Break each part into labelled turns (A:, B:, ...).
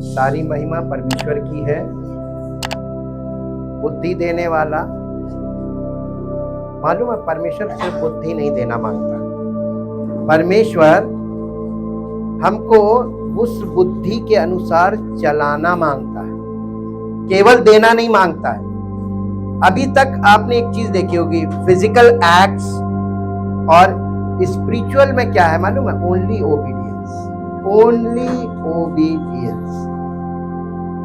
A: सारी महिमा परमेश्वर की है। बुद्धि देने वाला, मालूम है परमेश्वर सिर्फ बुद्धि नहीं देना मांगता, परमेश्वर हमको उस बुद्धि के अनुसार चलाना मांगता है, केवल देना नहीं मांगता है। अभी तक आपने एक चीज देखी होगी, फिजिकल एक्ट्स और स्पिरिचुअल में क्या है मालूम है? Only obedience, only obedience.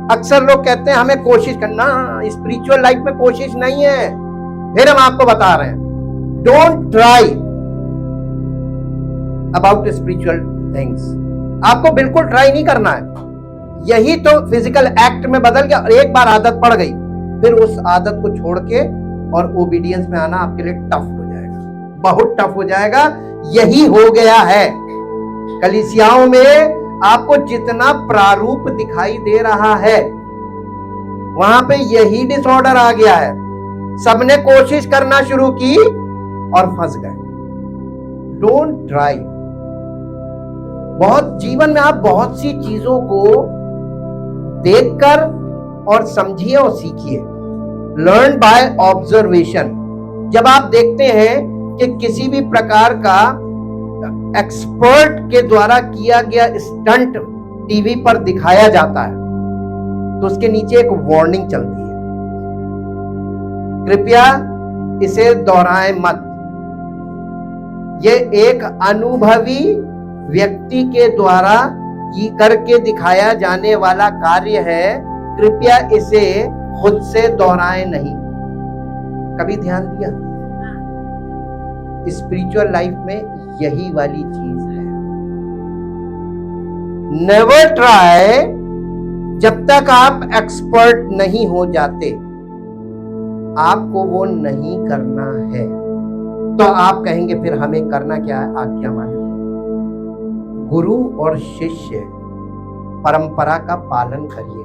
A: अक्सर लोग कहते हैं हमें कोशिश करना, स्पिरिचुअल लाइफ में कोशिश नहीं है। फिर हम आपको बता रहे हैं, don't try about spiritual things. आपको बिल्कुल ट्राई नहीं करना है। यही तो फिजिकल एक्ट में बदल गया और एक बार आदत पड़ गई, फिर उस आदत को छोड़ के और ओबीडियंस में आना आपके लिए टफ हो जाएगा, बहुत टफ हो जाएगा। यही हो गया है कलीसियाओं में। आपको जितना प्रारूप दिखाई दे रहा है वहां पे यही डिसऑर्डर आ गया है। सबने कोशिश करना शुरू की और फंस गए। Don't try. बहुत जीवन में आप बहुत सी चीजों को देखकर और समझिए और सीखिए। Learn by observation. जब आप देखते हैं कि किसी भी प्रकार का एक्सपर्ट के द्वारा किया गया स्टंट टीवी पर दिखाया जाता है तो उसके नीचे एक वार्निंग चलती है, कृपया इसे दोहराएं मत। ये एक अनुभवी व्यक्ति के द्वारा करके दिखाया जाने वाला कार्य है, कृपया इसे खुद से दोहराएं नहीं। कभी ध्यान दिया? स्पिरिचुअल लाइफ में यही वाली चीज है। नेवर ट्राई जब तक आप एक्सपर्ट नहीं हो जाते। आपको वो नहीं करना है तो आप कहेंगे फिर हमें करना क्या है? आज्ञा मानिए। गुरु और शिष्य परंपरा का पालन करिए,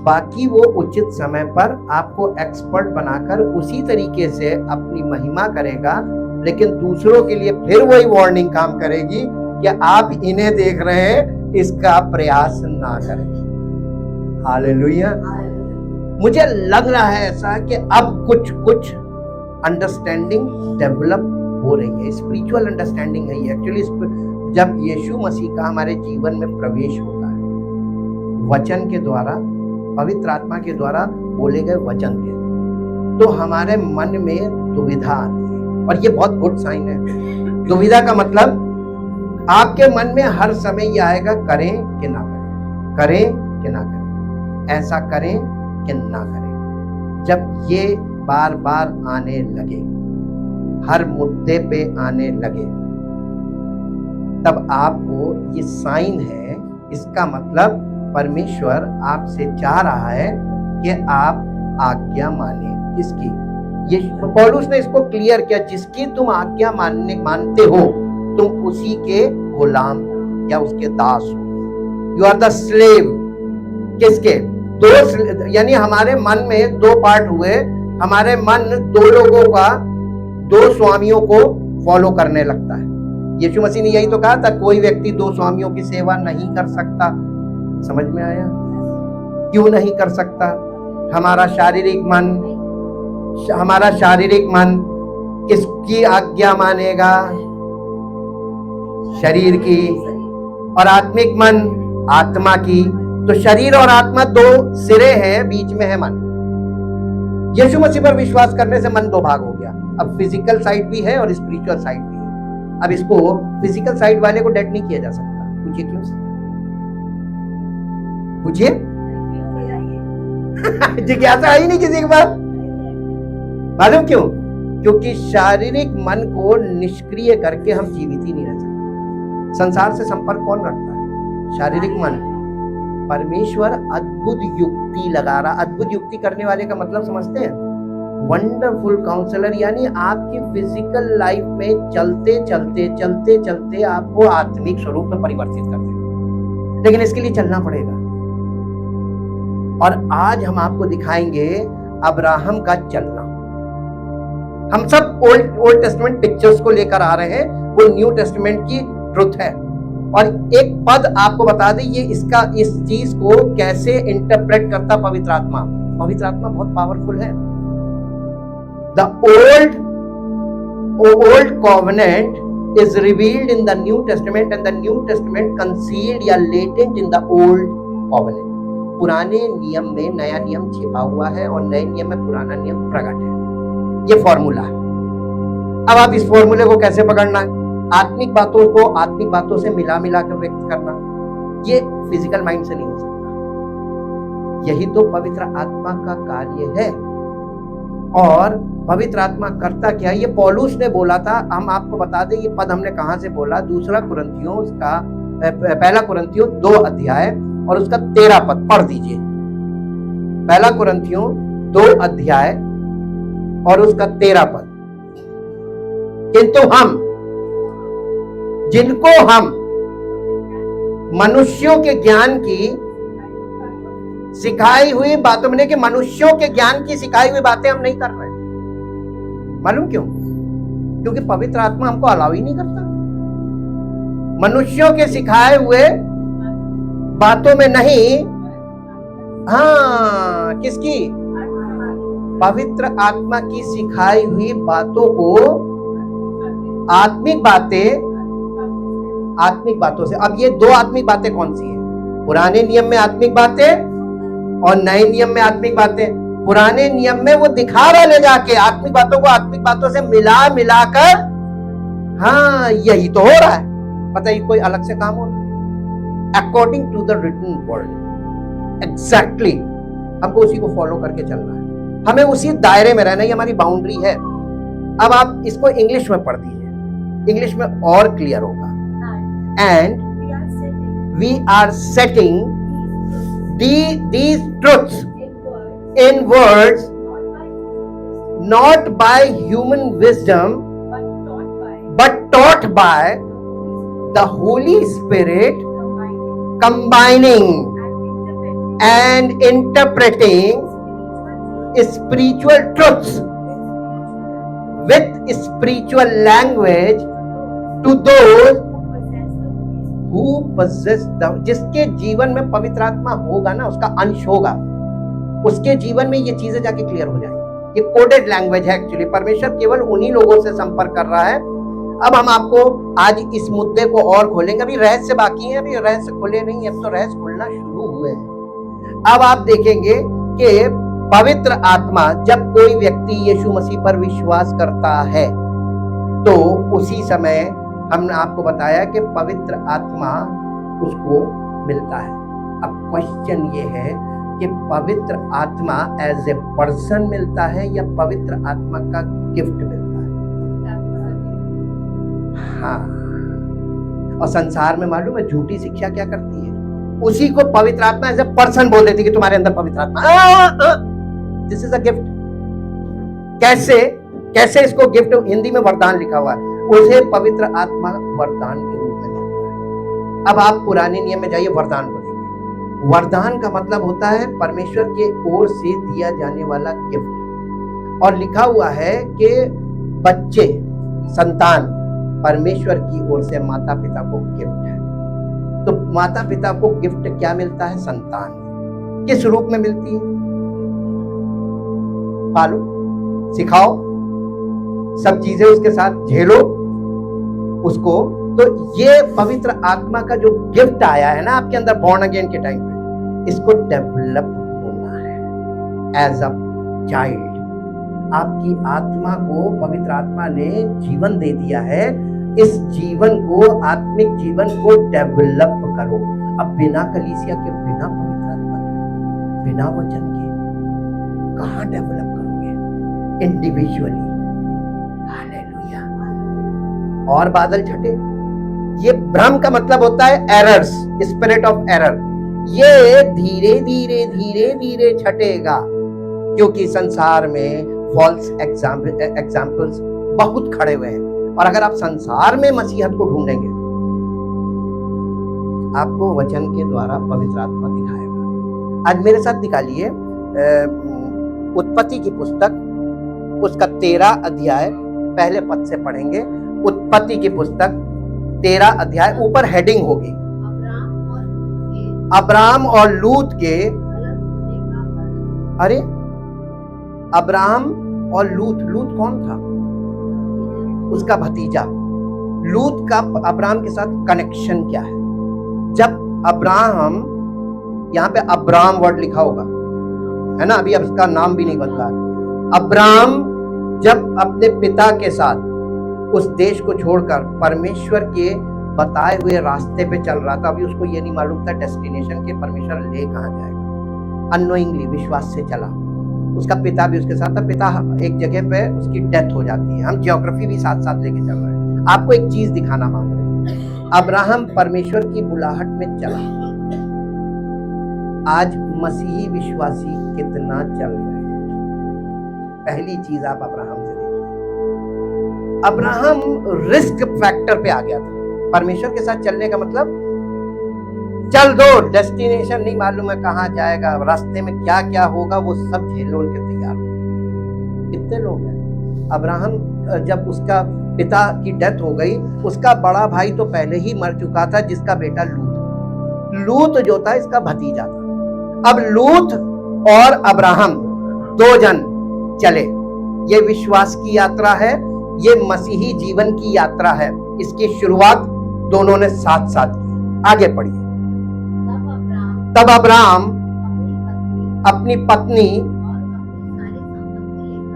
A: बाकी वो उचित समय पर आपको एक्सपर्ट बनाकर उसी तरीके से अपनी महिमा करेगा, लेकिन दूसरों के लिए फिर वही वार्निंग काम करेगी कि आप इन्हें देख रहे हैं, इसका प्रयास ना करें। हालेलुया। मुझे लग रहा है ऐसा कि अब कुछ अंडरस्टैंडिंग डेवलप हो रही है। स्पिरिचुअल अंडरस्टैंडिंग है एक्चुअली। जब यीशु मसीह का हमारे जीवन में प्रवेश होता है, वचन के द्वारा, पवित्र आत्मा के द्वारा बोले गए वचन के, तो हमारे मन में दुविधा आती है, और ये बहुत गुड साइन है। दुविधा का मतलब आपके मन में हर समय ये आएगा, करें कि ना करें, करें कि ना करें, ऐसा करें कि ना करें। जब ये बार बार आने लगे, हर मुद्दे पे आने लगे, तब आपको ये साइन है। इसका मतलब परमेश्वर आपसे चाह रहा है कि आप आज्ञा माने। किसकी? ये पौलुस ने इसको क्लियर किया, जिसकी तुम आज्ञा मानते हो तुम उसी के गुलाम हो या उसके दास हो। You are the slave. किसके? दो, यानी हमारे मन में दो पार्ट हुए। हमारे मन दो लोगों का, दो स्वामियों को फॉलो करने लगता है। यीशु मसीह ने यही तो कहा था, कोई व्यक्ति दो स्वामियों की सेवा नहीं कर सकता। समझ में आया? क्यों नहीं कर सकता? हमारा शारीरिक मन किसकी आज्ञा मानेगा? शरीर की। और आत्मिक मन आत्मा की। तो शरीर और आत्मा दो सिरे हैं, बीच में है मन। यीशु मसीह पर विश्वास करने से मन दो भाग हो गया। अब फिजिकल साइड भी है और स्पिरिचुअल साइड भी है। अब इसको फिजिकल साइड वाले को डेट नहीं किया जा सकता। पूछिए क्यों? पूछिए। जिज्ञासा आई नहीं किसी के पास? मालूम क्यों? क्योंकि शारीरिक मन को निष्क्रिय करके हम जीवित ही नहीं रह सकते। संसार से संपर्क कौन रखता है? शारीरिक मन। परमेश्वर अद्भुत युक्ति लगा रहा। अद्भुत युक्ति करने वाले का मतलब समझते हैं? Wonderful counsellor. यानी आपकी फिजिकल लाइफ में चलते चलते आपको आत्मिक स्वरूप में परिवर्तित कर देगा, लेकिन इसके लिए चलना पड़ेगा। और आज हम आपको दिखाएंगे अब्राहम का चलना। हम सब ओल्ड टेस्टमेंट पिक्चर्स को लेकर आ रहे हैं, वो न्यू टेस्टमेंट की ट्रुथ है। और एक पद आपको बता दें, ये इसका इस चीज को कैसे इंटरप्रेट करता पवित्र आत्मा। पवित्र आत्मा बहुत पावरफुल है। The old covenant is revealed in the new testament and the new testament concealed या latent in the old covenant. पुराने नियम में नया नियम छिपा हुआ है और नए नियम में पुराना नियम प्रकट है। ये फॉर्मूला है। अब आप इस फॉर्मूले को कैसे पकड़ना है? आत्मिक बातों को आत्मिक बातों से मिला कर व्यक्त करना, ये फिजिकल माइंड से नहीं हो सकता। यही तो पवित्र आत्मा का कार्य है। और पवित्र आत्मा करता क्या? ये पौलुस ने बोला था। हम आपको बता दें ये पद हमने कहां से बोला। दूसरा कुरिन्थियों उसका पहला कुरिन्थियों 2 अध्याय और उसका 13 पद पढ़ दीजिए। पहला कुरिन्थियों 2 अध्याय और उसका 13 पद। किंतु हम, जिनको हम मनुष्यों के ज्ञान की सिखाई हुई बातों में, कि मनुष्यों के ज्ञान की सिखाई हुई बातें हम नहीं कर रहे। मालूम क्यों? क्योंकि पवित्र आत्मा हमको अलाउ ही नहीं करता। मनुष्यों के सिखाए हुए बातों में नहीं, हाँ, किसकी? पवित्र आत्मा की सिखाई हुई बातों को, आत्मिक बातों से। अब ये 2 आत्मिक बातें कौन सी है? पुराने नियम में आत्मिक बातें और नए नियम में आत्मिक बातें। पुराने नियम में वो दिखा रहा ले जाके आत्मिक बातों को आत्मिक बातों से मिला कर, हाँ, यही तो हो रहा है। पता है कोई अलग से काम हो रहा है? According to the written word, exactly हमको उसी को फॉलो करके चलना है। हमें उसी दायरे में रहना, ये हमारी बाउंड्री है। अब आप इसको इंग्लिश में पढ़ दीजिए, इंग्लिश में और क्लियर होगा। And we are setting these truths in words not by human wisdom but taught by the Holy Spirit, combining and interpreting spiritual truths with spiritual language to those who possess the, जिसके जीवन में पवित्र आत्मा होगा ना, उसका अंश होगा, उसके जीवन में ये चीजें जाके क्लियर हो जाएंगी। ये कोडेड लैंग्वेज है एक्चुअली। परमेश्वर केवल उन्हीं लोगों से संपर्क कर रहा है। अब हम आपको आज इस मुद्दे को और खोलेंगे। अभी रहस्य बाकी है, अभी रहस्य खुले नहीं, अब तो रहस्य खुलना शुरू हुए हैं। अब आप देखेंगे कि पवित्र आत्मा, जब कोई व्यक्ति यीशु मसीह पर विश्वास करता है तो उसी समय हमने आपको बताया कि पवित्र आत्मा उसको मिलता है। अब क्वेश्चन ये है कि पवित्र आत्मा एज ए पर्सन मिलता है या पवित्र आत्मा का गिफ्ट मिलता है? हाँ। और संसार में मालूम है झूठी शिक्षा क्या करती है? उसी को पवित्र आत्मा एज ए पर्सन बोल देती कि तुम्हारे अंदर पवित्र आत्मा, दिस इज अ गिफ्ट। कैसे इसको गिफ्ट, हिंदी में वरदान लिखा हुआ है, उसे पवित्र आत्मा वरदान के रूप में देता है। अब आप पुराने नियम में जाइए, वरदान को देखिए। वरदान का मतलब होता है परमेश्वर के ओर से दिया जाने वाला गिफ्ट। और लिखा हुआ है कि बच्चे, संतान परमेश्वर की ओर से माता पिता को गिफ्ट है। तो माता पिता को गिफ्ट क्या मिलता है? संतान। किस रूप में मिलती है? पालो, सिखाओ, सब चीजें उसके साथ झेलो उसको। तो ये पवित्र आत्मा का जो गिफ्ट आया है ना आपके अंदर बॉर्न अगेन के टाइम पे, इसको डेवलप होना है एज अ चाइल्ड। आपकी आत्मा को पवित्र आत्मा ने जीवन दे दिया है। इस जीवन को, आत्मिक जीवन को डेवलप करो। अब बिना कलीसिया के, बिना पवित्र आत्मा के, बिना वचन के कहां डेवलप करोगे? इंडिविजुअली। हालेलुया। और बादल छटे। ये भ्रम का मतलब होता है एरर्स, स्पिरिट ऑफ एरर। ये धीरे धीरे छटेगा, क्योंकि संसार में फॉल्स एग्जाम्पल्स बहुत खड़े हुए हैं। और अगर आप संसार में मसीहत को ढूंढेंगे, आपको वचन के द्वारा पवित्र आत्मा दिखाएगा। आज मेरे साथ निकालिए उत्पत्ति की पुस्तक, उसका 13 अध्याय, पहले पद से पढ़ेंगे। उत्पत्ति की पुस्तक 13 अध्याय, ऊपर हेडिंग होगी अब्राम और लूत के। अरे अब्राम और लूत, लूत कौन था? उसका भतीजा। लूत का अब्राम के साथ कनेक्शन क्या है? जब अब्राहम, यहाँ पे अब्राम वर्ड लिखा होगा है ना, अभी अब इसका नाम भी नहीं बदला। अब्राम जब अपने पिता के साथ उस देश को छोड़कर परमेश्वर के बताए हुए रास्ते पे चल रहा था, अभी उसको ये नहीं मालूम था डेस्टिनेशन के परमेश्वर ले कहां जाएगा, अननोइंगली विश्वास से चला। उसका पिता भी उसके साथ था। पिता एक जगह पे उसकी डेथ हो जाती है। हम ज्योग्राफी भी साथ साथ लेके चल रहे हैं। आपको एक चीज दिखाना मांग रहे हैं, अब्राहम परमेश्वर की बुलाहट में चला। आज मसीही विश्वासी कितना चल रहे हैं? पहली चीज आप अब्राहम से देखिए, अब्राहम रिस्क फैक्टर पे आ गया था। परमेश्वर के साथ चलने का मतलब चल दो, डेस्टिनेशन नहीं मालूम है कहां जाएगा, रास्ते में क्या क्या होगा वो सब झेलों के तैयार हो। कितने लोग हैं? अब्राहम जब उसका पिता की डेथ हो गई, उसका बड़ा भाई तो पहले ही मर चुका था, जिसका बेटा लूत जो था इसका भतीजा था। अब लूत और अब्राहम दो जन चले। ये विश्वास की यात्रा है, ये मसीही जीवन की यात्रा है। इसकी शुरुआत दोनों ने साथ साथ की। आगे पढ़िए। तब अब्राहम अपनी पत्नी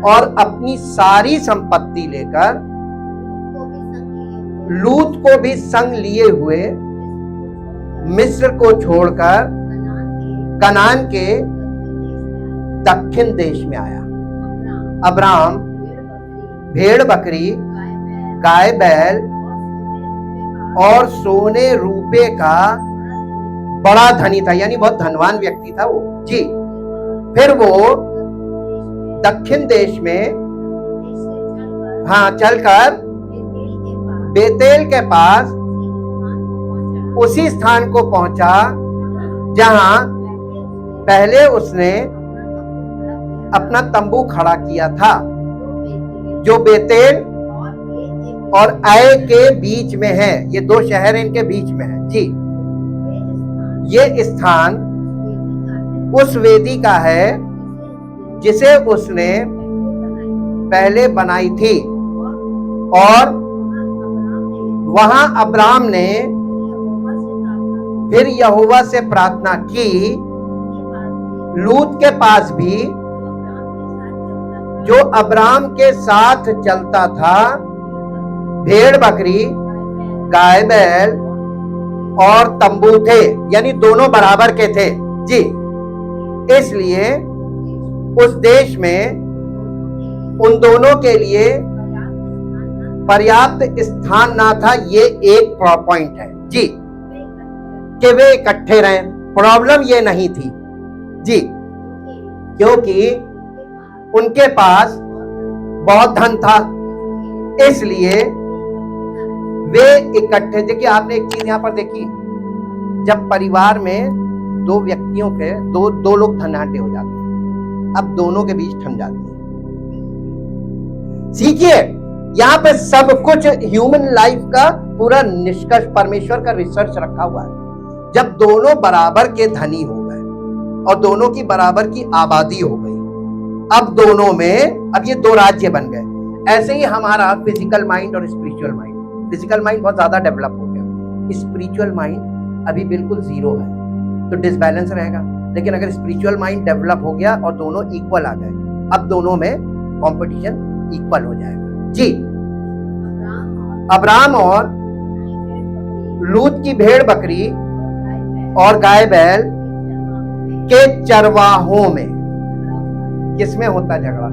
A: और अपनी सारी संपत्ति लेकर लूत को भी संग लिए हुए मिस्र को छोड़कर कनान के दक्षिण देश में आया। अब्राहम भेड़ बकरी, गाय बैल और सोने रूपे का बड़ा धनी था, यानी बहुत धनवान व्यक्ति था वो जी। फिर वो दक्षिण देश में चलकर बेतेल के पास उसी स्थान को पहुंचा जहां पहले उसने अपना तंबू खड़ा किया था, जो बेतेल और आय के बीच में है। ये दो शहर इनके बीच में है जी। ये स्थान उस वेदी का है जिसे उसने पहले बनाई थी, और वहां अब्राम ने फिर यहोवा से प्रार्थना की। लूत के पास भी, जो अब्राम के साथ चलता था, भेड़ बकरी, गाय बैल और तंबू थे, यानी दोनों बराबर के थे जी। इसलिए उस देश में उन दोनों के लिए पर्याप्त स्थान ना था। ये एक पॉइंट है जी कि वे इकट्ठे रहें। प्रॉब्लम ये नहीं थी जी, क्योंकि उनके पास बहुत धन था, इसलिए वे इकट्ठे। देखिए, आपने एक चीज यहां पर देखी, जब परिवार में दो व्यक्तियों के दो लोग धनाढ्य हो जाते हैं, अब दोनों के बीच ठन जाती है। सीखिए, यहाँ पे सब कुछ ह्यूमन लाइफ का पूरा निष्कर्ष परमेश्वर का रिसर्च रखा हुआ है। जब दोनों बराबर के धनी हो गए और दोनों की बराबर की आबादी हो गई, अब दोनों में अब ये दो राज्य बन गए। ऐसे ही हमारा फिजिकल माइंड और स्पिरिचुअल माइंड, फिजिकल माइंड बहुत ज्यादा डेवलप हो गया, स्पिरिचुअल माइंड अभी बिल्कुल जीरो है, तो डिसबैलेंस रहेगा। लेकिन अगर स्पिरिचुअल माइंड डेवलप हो गया और दोनों इक्वल आ गए, अब दोनों में कंपटीशन इक्वल हो जाएगा जी। अब्राम और लूत की भेड़ बकरी और गाय बैल के चरवाहों में, किसमें होता झगड़ा?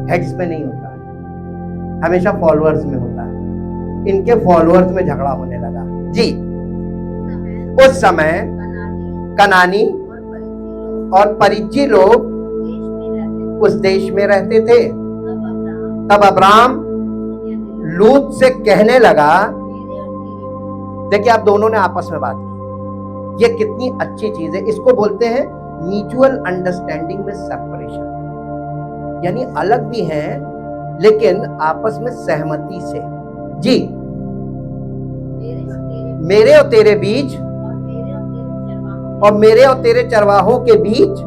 A: हेड्स में नहीं होता है, हमेशा फॉलोअर्स में होता है। इनके फॉलोअर्स में झगड़ा होने लगा जी। उस समय कनानी और परिज्जी लोग उस देश में रहते थे। तब अब्राम लूत से कहने लगा, देखिए आप दोनों ने आपस में बात की, ये कितनी अच्छी चीज है। इसको बोलते हैं म्यूचुअल अंडरस्टैंडिंग में सेपरेशन, यानी अलग भी हैं लेकिन आपस में सहमति से जी। मेरे और तेरे बीच और मेरे और तेरे चरवाहों के बीच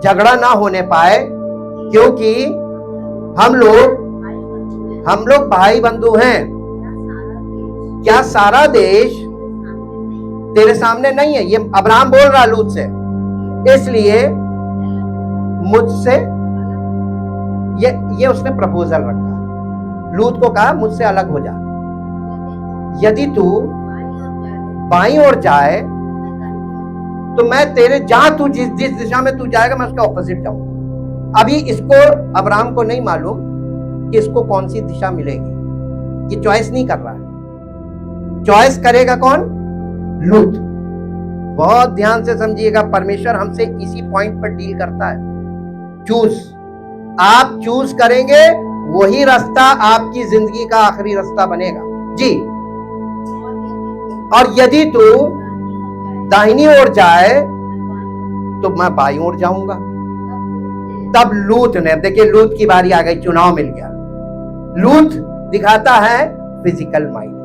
A: झगड़ा ना होने पाए, क्योंकि हम लोग भाई बंधु हैं। क्या सारा देश तेरे सामने नहीं है? ये अब्राहम बोल रहा लूत से। इसलिए मुझसे ये उसने प्रपोजल रखा, लूत को कहा मुझसे अलग हो जा। यदि तू बाईं ओर जाए तो मैं तेरे जहां तू जिस दिशा में तू जाएगा मैं उसके ऑपोजिट जाऊंगा। अभी इसको अब्राहम को नहीं मालूम कि इसको कौन सी दिशा मिलेगी, ये चॉइस नहीं कर रहा है। चॉइस करेगा कौन? लूत। बहुत ध्यान से समझिएगा, परमेश्वर हमसे इसी पॉइंट पर डील करता है। चूज, आप चूज करेंगे वही रास्ता आपकी जिंदगी का आखिरी रास्ता बनेगा जी। और यदि तू दाहिनी ओर जाए तो मैं बाईं ओर जाऊंगा। तब लूत ने, देखिए लूत की बारी आ गई, चुनाव मिल गया। लूत दिखाता है फिजिकल माइंड,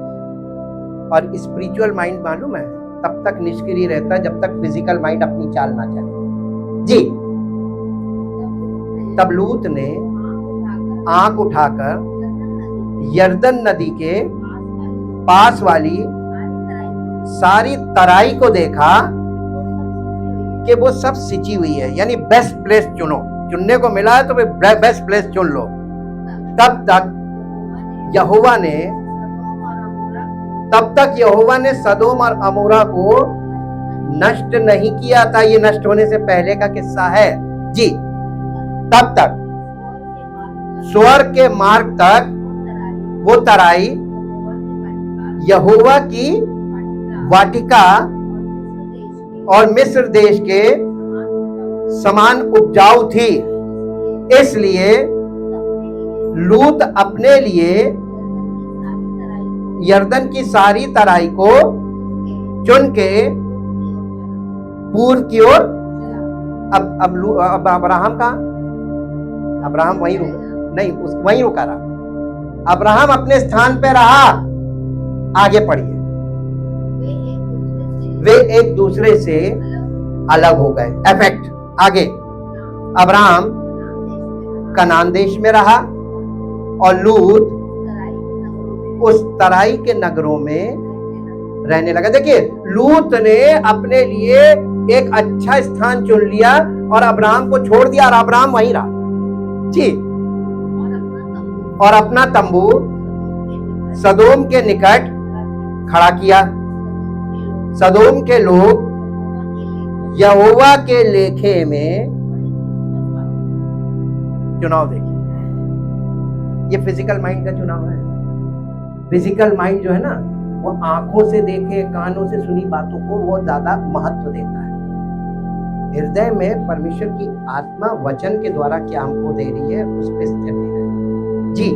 A: और स्पिरिचुअल माइंड मालूम है तब तक निष्क्रिय रहता है जब तक फिजिकल माइंड अपनी चाल ना चले जी। तब लूत ने आंख उठाकर यरदन नदी के पास वाली सारी तराई को देखा कि वो सब सिंची हुई है, यानी बेस्ट प्लेस चुनो। चुनने को मिला है तो बेस्ट प्लेस चुन लो। तब तक यहोवा ने सदोम और अमोरा को नष्ट नहीं किया था। ये नष्ट होने से पहले का किस्सा है जी। तब तक स्वर्ग के मार्ग तक वो तराई यहोवा की वाटिका और मिस्र देश के समान उपजाऊ थी। इसलिए लूत अपने लिए यरदन की सारी तराई को चुन के पूर्व की ओर। अब अब्राहम का, अब्राहम वहीं वहीं रुका रहा। अब्राहम अपने स्थान पे रहा। आगे पढ़िए, वे एक दूसरे से अलग हो गए। इफेक्ट आगे, अब्राहम कनान देश में रहा और लूत उस तराई के नगरों में रहने लगा। देखिए लूत ने अपने लिए एक अच्छा स्थान चुन लिया और अब्राहम को छोड़ दिया, और अब्राहम वहीं रहा जी। और अपना तंबू सदोम के निकट खड़ा किया। सदोम के लोग यहोवा के लेखे में, चुनाव देखिए, ये फिजिकल माइंड का चुनाव है। फिजिकल माइंड जो है ना, वो आंखों से देखे कानों से सुनी बातों को वो ज्यादा महत्व देता है। हृदय में परमेश्वर की आत्मा वचन के द्वारा क्या हमको दे रही है उस पर स्थिर है जी।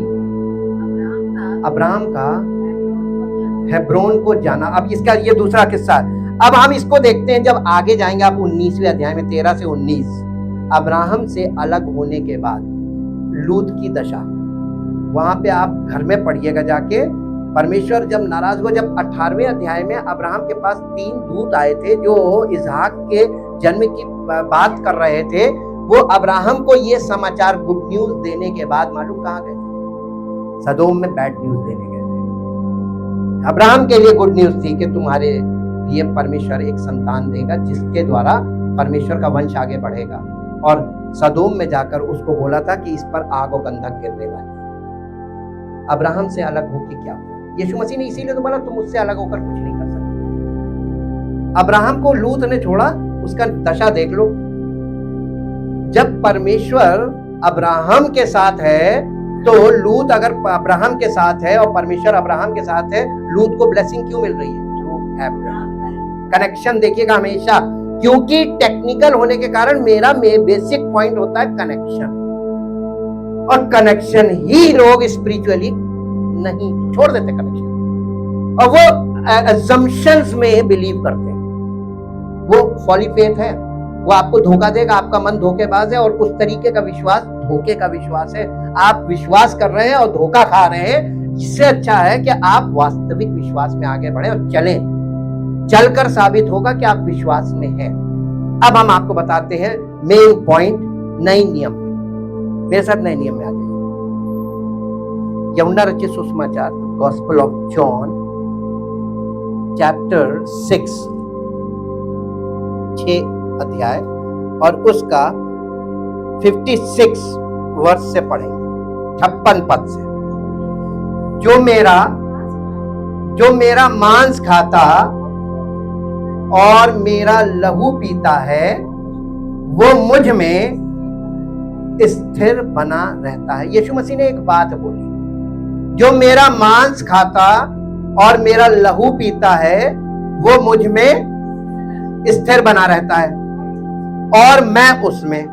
A: अब्राहम का हेब्रोन को जाना। अब इसका ये दूसरा किस्सा है। अब हम इसको देखते हैं जब आगे जाएंगे आप 19वें अध्याय में 13 से 19। अब्राहम से अलग होने के बाद लूत की दशा, वहां पे आप घर में पढ़िएगा जाके। परमेश्वर जब नाराज हुआ, जब 18वें अध्याय में अब्राहम के पास 3 दूत आए थे जो इसहाक के जन्म की बात कर रहे थे, वो अब्राहम को ये समाचार गुड न्यूज देने के बाद मालूम कहाँ गए थे? सदोम में बैड न्यूज देने गए थे। अब्राहम के लिए गुड न्यूज थी कि तुम्हारे लिए परमेश्वर एक संतान देगा जिसके द्वारा परमेश्वर का वंश आगे बढ़ेगा। और सदोम में जाकर उसको बोला था कि इस पर आग और गंधक गिरने वाली है। अब्राहम से अलग होकर क्या हुआ? यीशु मसीह ने इसीलिए तो बोला तुम मुझसे अलग होकर कुछ नहीं कर सकते। अब्राहम को लूत ने छोड़ा, उसका दशा देख लो। जब परमेश्वर अब्राहम के साथ है तो लूत अगर अब्राहम के साथ है और परमेश्वर अब्राहम के साथ है, लूत को ब्लेसिंग क्यों मिल रही है? Through Abraham. कनेक्शन देखिएगा हमेशा, क्योंकि टेक्निकल होने के कारण मेरा बेसिक पॉइंट होता है कनेक्शन, और कनेक्शन ही लोग स्पिरिचुअली नहीं छोड़ देते कनेक्शन, और वो असम्पशंस में बिलीव करते हैं। वो फॉली फेथ है, वो आपको धोखा देगा। आपका मन धोखेबाज है और उस तरीके का विश्वास धोखे का विश्वास है। आप विश्वास कर रहे हैं और धोखा खा रहे हैं। इससे अच्छा है कि आप वास्तविक विश्वास में आगे बढ़े और चलें। चलकर साबित होगा कि आप विश्वास में हैं। अब हम आपको बताते हैं मेन पॉइंट नए नियम में। मेरे साथ नए नियम में आ जाइए। यूहन्ना रचित सुसमाचार, गॉस्पेल ऑफ जॉन चैप्टर 6, 6 अध्याय और उसका 56 वर्ष से पढ़ेंगे, 56 पद से। जो मेरा मांस खाता और मेरा लहू पीता है वो मुझ में स्थिर बना रहता है। यीशु मसीह ने एक बात बोली, जो मेरा मांस खाता और मेरा लहू पीता है वो मुझ में स्थिर बना रहता है और मैं उसमें।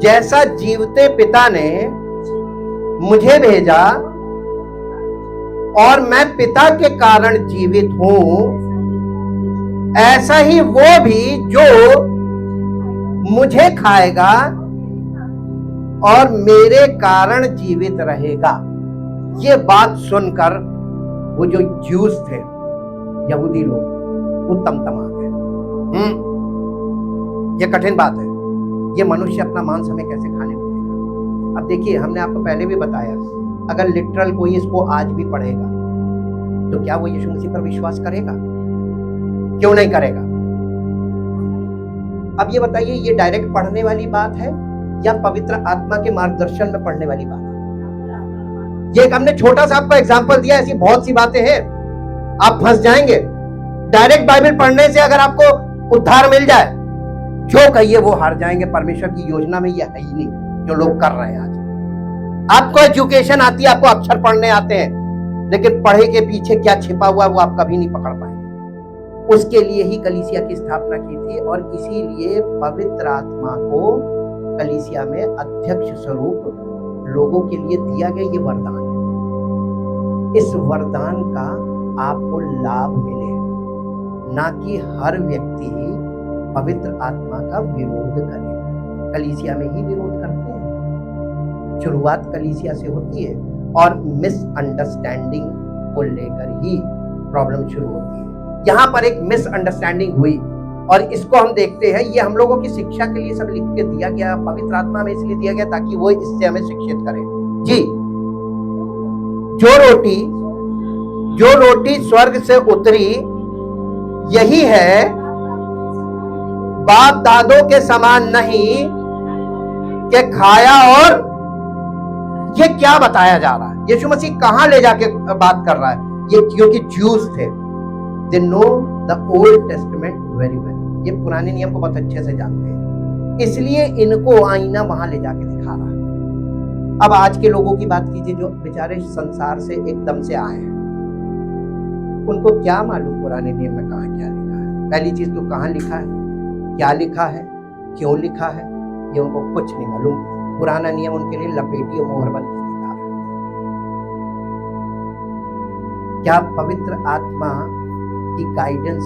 A: जैसा जीवते पिता ने मुझे भेजा और मैं पिता के कारण जीवित हूं, ऐसा ही वो भी जो मुझे खाएगा और मेरे कारण जीवित रहेगा। ये बात सुनकर वो जो ज्यूस थे, यहूदी लोग, वो तमतमा गए। ये कठिन बात है, ये मनुष्य अपना मांस हमें कैसे खाने को देगा। अब देखिए, हमने आपको पहले भी बताया, अगर लिटरल कोई इसको आज भी पढ़ेगा तो क्या वो यीशु मसीह पर विश्वास करेगा? क्यों नहीं करेगा? अब ये बताइए, ये डायरेक्ट पढ़ने वाली बात है या पवित्र आत्मा के मार्गदर्शन में पढ़ने वाली बात है? ये एक हमने छोटा सा आपको एग्जांपल दिया, ऐसी बहुत सी बातें हैं, आप फंस जाएंगे। डायरेक्ट बाइबल पढ़ने से अगर आपको उद्धार मिल जाए, जो कहिए वो हार जाएंगे। परमेश्वर की योजना में ये है ही नहीं जो लोग कर रहे हैं आज। आपको एजुकेशन आती है, आपको अक्षर पढ़ने आते हैं, लेकिन पढ़े के पीछे क्या छिपा हुआ है वो आप कभी नहीं पकड़ पाएंगे। उसके लिए ही कलीसिया की स्थापना की थी और इसीलिए पवित्र आत्मा को कलीसिया में अध्यक्ष स्वरूप लोगों के लिए दिया गया। ये वरदान है। इस वरदान का आपको लाभ मिले, ना कि हर व्यक्ति पवित्र आत्मा का विरोध करे। कलीसिया में ही विरोध करते हैं। शुरुआत कलीसिया से होती है और मिसअंडरस्टैंडिंग को लेकर ही प्रॉब्लम शुरू होती है। यहाँ पर एक मिसअंडरस्टैंडिंग हुई और इसको हम देखते हैं। ये हम लोगों की शिक्षा के लिए सब लिख के दिया गया, पवित्र आत्मा में इसलिए दिया गया ताकि वो इससे हमें शिक्षित करे। जी, जो रोटी स्वर्ग से उतरी यही है, बाप दादों के समान नहीं कि खाया। और ये क्या बताया जा रहा है? यीशु मसीह कहां ले जाके बात कर रहा है? ये क्योंकि ज्यूस थे, they know the old testament very well. ये पुराने नियम को बहुत अच्छे से जानते हैं, इसलिए इनको आईना वहां ले जाके दिखा रहा है। अब आज के लोगों की बात कीजिए जो बेचारे संसार से एकदम से आए हैं, उनको क्या मालूम पुराने नियम में कहां क्या लिखा है? पहली चीज तो कहां लिखा है, क्या लिखा है, क्यों लिखा है, ये उनको कुछ नहीं मालूम। पुराना नियम उनके लिए लपेटी और मोहरबंद की किताब है। क्या पवित्र आत्मा की गाइडेंस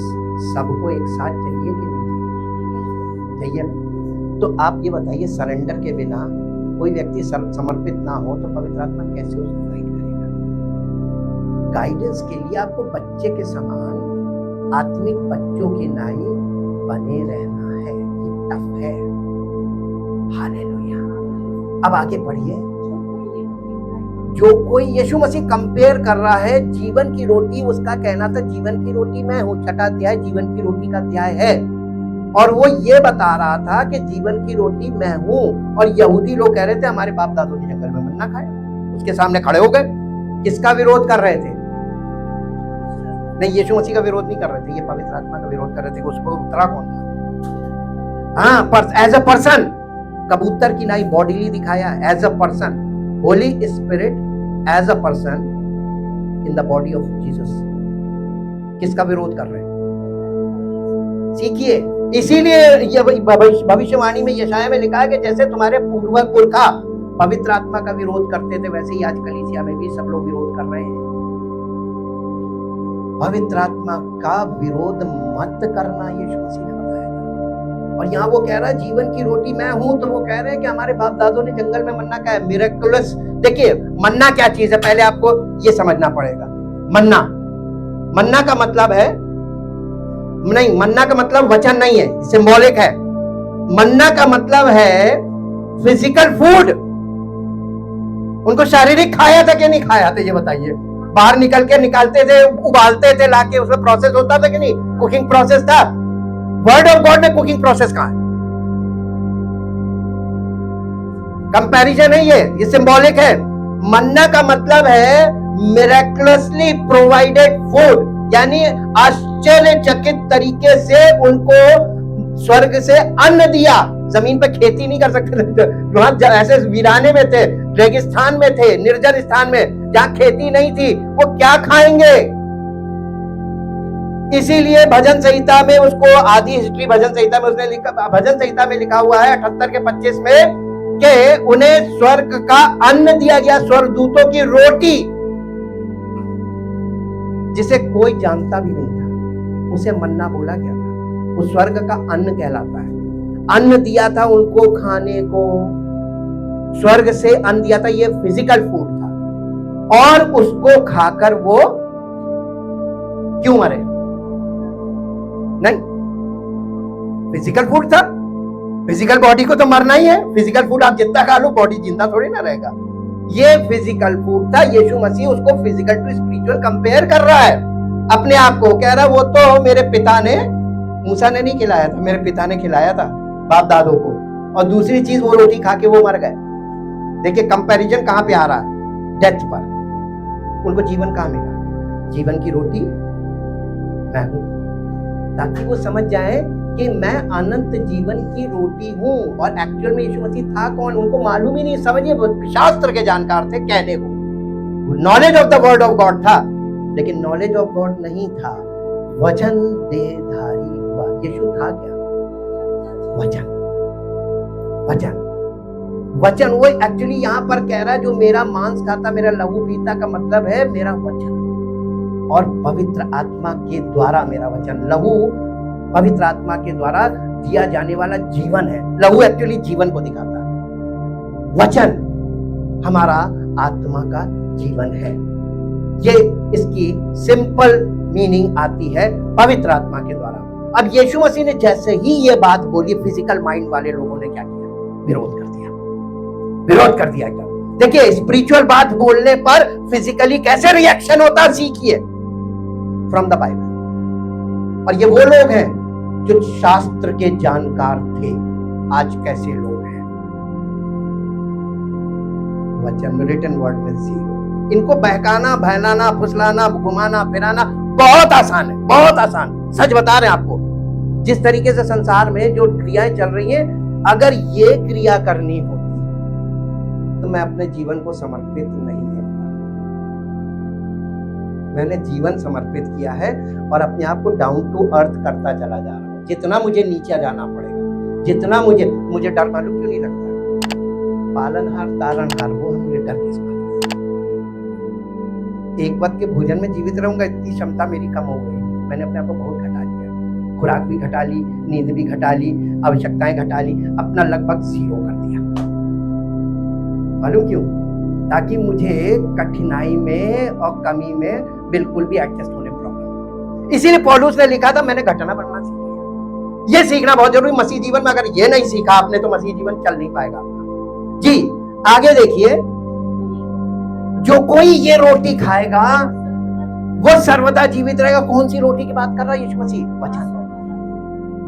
A: सबको एक साथ चाहिए कि नहीं चाहिए? तो आप ये बताइए, सरेंडर के बिना कोई व्यक्ति समर्पित ना हो तो पवित्र आत्मा कैसे उसको गाइड करेगा? गाइडेंस के लिए आपको बच्चे के समान, आत्मिक बच्चों की नाई बने रहना है। ये टफ है। हालेलुया। अब आगे बढ़िए। जो कोई यीशु मसीह कंपेयर कर रहा है जीवन की रोटी, उसका कहना था जीवन की रोटी मैं हूं। 6वां अध्याय जीवन की रोटी का अध्याय है और वो ये बता रहा था कि जीवन की रोटी मैं हूं। और यहूदी लोग कह रहे थे हमारे बाप दादों ने जंगल में मन्ना खाया। उसके सामने खड़े हो गए। किसका विरोध कर रहे थे? नहीं, यीशु मसीह का विरोध नहीं कर रहे थे, ये पवित्र आत्मा का विरोध कर रहे थे। उसको उतरा कौन था? हाँ, एज अ पर्सन। कबूतर की नाई बॉडीली दिखाया, as a person. Holy spirit as a person in the body of Jesus. किसका विरोध कर रहे हैं? सीखिए। इसीलिए भविष्यवाणी में यशाया में लिखा है कि जैसे तुम्हारे पूर्वज पुरखा पवित्र आत्मा का विरोध करते थे, वैसे ही आज कलीसिया में भी सब लोग विरोध कर रहे हैं। पवित्र आत्मा का विरोध मत करना, यीशु मसीह ने बताया। और यहाँ वो कह रहा है जीवन की रोटी मैं हूं, तो वो कह रहे हैं कि हमारे बाप दादों ने जंगल में मन्ना खाया, मिरेकुलस। देखिए मन्ना क्या चीज है, पहले आपको ये समझना पड़ेगा। मन्ना का मतलब है, नहीं, मन्ना का मतलब वचन नहीं है, सिंबॉलिक है। मन्ना का मतलब है फिजिकल फूड। उनको शारीरिक खाया था कि नहीं खाया था, ये बताइए। बाहर निकल के निकालते थे, उबालते थे लाके, उसमें प्रोसेस होता था कि नहीं, कुकिंग प्रोसेस था। वर्ड ऑफ गॉड में कुकिंग प्रोसेस कहां है? कंपैरिजन है ये सिंबॉलिक है। मन्ना का मतलब है मिरेकुलसली प्रोवाइडेड फूड, यानी आश्चर्यचकित तरीके से उनको स्वर्ग से अन्न दिया। जमीन पे खेती नहीं कर सकते थे, वहां ऐसे वीराने में थे, रेगिस्तान में थे, निर्जन स्थान में जहां खेती नहीं थी, वो क्या खाएंगे? इसीलिए भजन संहिता में उसको, आदि हिस्ट्री भजन संहिता में उसने लिखा, भजन संहिता में लिखा हुआ है 78 के 25 में कि उन्हें स्वर्ग का अन्न दिया गया, स्वर्गदूतों की रोटी, जिसे कोई जानता भी नहीं था, उसे मन्ना बोला गया था। वो स्वर्ग का अन्न कहलाता है। अन्न दिया था उनको खाने को, स्वर्ग से अन्न दिया था, ये फिजिकल फूड था। और उसको खाकर वो क्यों मरे? नहीं, फिजिकल फूड था, फिजिकल बॉडी को तो मरना ही है। फिजिकल फूड आप जितना खा लो, बॉडी जिंदा थोड़ी ना रहेगा। ये फिजिकल फूड था। यीशु मसीह उसको फिजिकल टू स्पिरिचुअल कंपेयर कर रहा है अपने आप को। कह रहा वो तो मेरे पिता ने, मूसा ने नहीं खिलाया था, मेरे पिता ने खिलाया था बाप दादों को, और दूसरी चीज वो रोटी खा के वो मर गए। देखिए कंपैरिजन कहां पे आ रहा है? डेथ पर। उनको जीवन कहां मिला? जीवन की रोटी मैं हूं, ताकि वो समझ जाए कि मैं अनंत जीवन की रोटी हूं। और एक्चुअल में यीशु मसीह था कौन, उनको मालूम ही नहीं। समझिए, शास्त्र के जानकार थे कहने को, knowledge of the word of God था, लेकिन नॉलेज ऑफ गॉड नहीं था। वचन देहधारी हुआ। यीशु था क्या? वचन। वचन वचन वो एक्चुअली यहां पर कह रहा है, जो मेरा मांस खाता, मेरा लहू पीता, का मतलब है मेरा वचन और पवित्र आत्मा के द्वारा मेरा वचन। लहू पवित्र आत्मा के द्वारा दिया जाने वाला जीवन है। लहू एक्चुअली जीवन को दिखाता है, वचन हमारा आत्मा का जीवन है। ये इसकी सिंपल मीनिंग आती है पवित्र आत्मा के द्वारा। अब यीशु मसीह ने जैसे ही ये बात बोली, फिजिकल माइंड वाले लोगों ने क्या किया? विरोध कर दिया। विरोध कर दिया क्या? देखिए स्पिरिचुअल बात बोलने पर फिजिकली कैसे रिएक्शन होता, सीखिए फ्रॉम द बाइबल। और ये वो लोग हैं जो शास्त्र के जानकार थे। आज कैसे लोग हैं? वचन रिटन वर्ड में जीरो। इनको बहकाना, बहलाना, फुसलाना, घुमाना फिराना बहुत आसान है, बहुत आसान। सच बता रहे हैं आपको, जिस तरीके से संसार में जो क्रियाएं चल रही हैं, अगर ये क्रिया करनी होती तो मैं अपने जीवन को समर्पित नहीं करता। मैंने जीवन समर्पित किया है और अपने आप को डाउन टू अर्थ करता चला जा रहा हूं। जितना मुझे नीचे जाना पड़ेगा, जितना मुझे डर मालूम क्यों नहीं लगता? पालनहार तारणहार, वो मुझे डर किस बात? एक वक्त के भोजन में जीवित रहूंगा, इतनी क्षमता मेरी कम हो गई। मैंने अपने आप को बहुत घटा लिया, खुराक भी घटा ली, नींद भी घटा ली, आवश्यकताएं घटा ली, अपना लगभग जीरो कर दिया। मालूम क्यों? ताकि मुझे कठिनाई में और कमी में बिल्कुल भी एडजस्ट होने में प्रॉब्लम। इसीलिए पौलुस ने लिखा था, मैंने घटना बढ़ना सीख लिया। ये सीखना बहुत जरूरी मसीह जीवन में। अगर ये नहीं सीखा आपने तो मसीह जीवन चल नहीं पाएगा आपका। जी आगे देखिए, जो कोई ये रोटी खाएगा वो सर्वदा जीवित रहेगा। कौन सी रोटी की बात कर रहा है यीशु मसीह? वचन।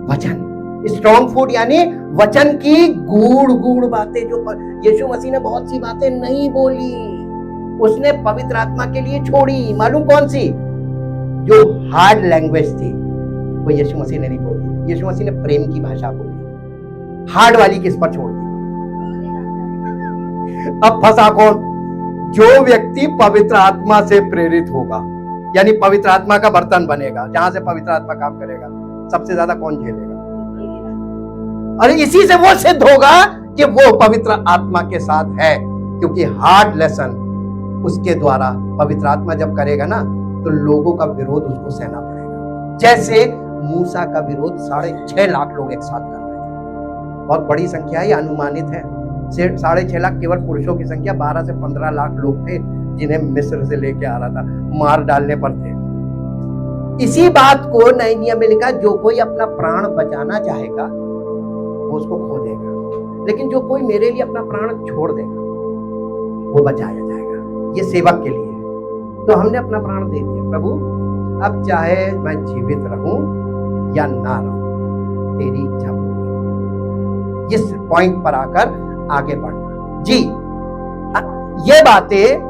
A: वचन स्ट्रॉन्ग फूड, यानी वचन की गूढ़ गूढ़ बातें। जो यीशु मसीह ने बहुत सी बातें नहीं बोली, उसने पवित्र आत्मा के लिए छोड़ी। मालूम कौन सी? जो हार्ड लैंग्वेज थी वो यीशु मसीह ने नहीं बोली। यीशु मसीह ने प्रेम की भाषा बोली, हार्ड वाली किस पर छोड़ दी? अब फंसा कौन? जो व्यक्ति पवित्र आत्मा से प्रेरित होगा, यानी पवित्र आत्मा का बर्तन बनेगा, जहां से पवित्र आत्मा काम करेगा, सबसे ज्यादा कौन झेलेगा? और इसी से वो सिद्ध होगा कि वो पवित्र आत्मा के साथ है, क्योंकि हार्ड लेसन उसके द्वारा पवित्र आत्मा जब करेगा ना, तो लोगों का विरोध उसको सहना पड़ेगा। जैसे मूसा का विरोध 6.5 लाख लोग एक साथ कर रहे थे, बहुत बड़ी संख्या है, अनुमानित है। 6.5 लाख केवल पुरुषों की संख्या, 12 से 15 लाख लोग थे जिन्हें मिस्र से लेके आ रहा था, मार डालने पर थे। इसी बात को नए नियम में लिखा, जो कोई अपना प्राण बचाना चाहेगा वो उसको खो देगा, लेकिन जो कोई मेरे लिए अपना प्राण छोड़ देगा वो बचाया जाएगा। ये सेवक के लिए है। तो हमने अपना प्राण दे दिया, प्रभु अब चाहे मैं जीवित रहूं या ना रहूं, तेरी इच्छा पूरी। इस पॉइंट पर आकर आगे बढ़ना। जी, ये बातें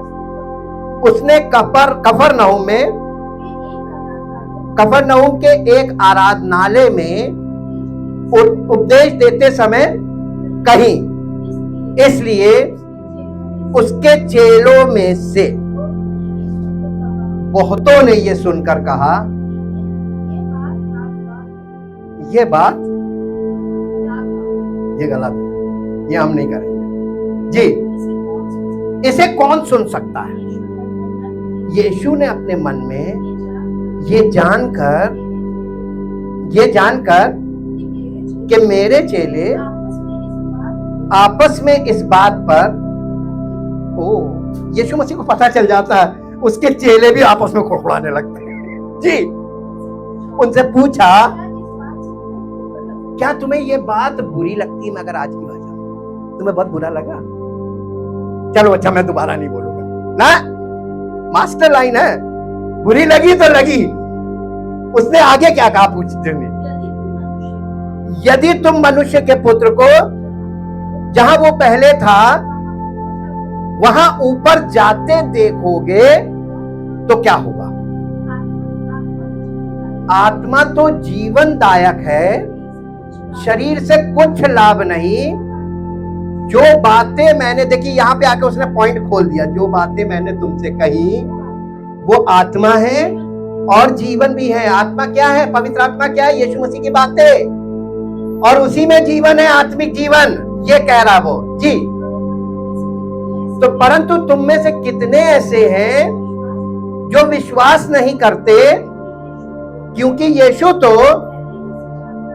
A: उसने कफरनहूम के एक आराधनालय में उपदेश देते समय कही, इसलिए उसके चेलों में से बहुतों ने ये सुनकर कहा, ये बात ये गलत है, ये हम नहीं करेंगे। जी, इसे कौन सुन सकता है? यीशु ने अपने मन में ये जानकर कि मेरे चेले आपस में इस बात पर, यीशु मसीह को पता चल जाता है, उसके चेले भी आपस में खुड़खुड़ाने लगते हैं। जी, उनसे पूछा, क्या तुम्हें ये बात बुरी लगती है? मगर आज की भाषा में तुम्हें बहुत बुरा लगा? चलो अच्छा, मैं दोबारा नहीं बोलूंगा ना, मास्टर लाइन है, बुरी लगी तो लगी। उसने आगे क्या कहा पूछते हुए, यदि तुम मनुष्य के पुत्र को जहां वो पहले था वहां ऊपर जाते देखोगे तो क्या होगा? आत्मा तो जीवनदायक है, शरीर से कुछ लाभ नहीं। जो बातें मैंने, देखी यहां पे आके उसने पॉइंट खोल दिया, जो बातें मैंने तुमसे कही वो आत्मा है और जीवन भी है। आत्मा क्या है? पवित्र आत्मा क्या है? यीशु मसीह की बातें, और उसी में जीवन है, आत्मिक जीवन, ये कह रहा वो। जी, तो परंतु तुम में से कितने ऐसे हैं जो विश्वास नहीं करते? क्योंकि यीशु तो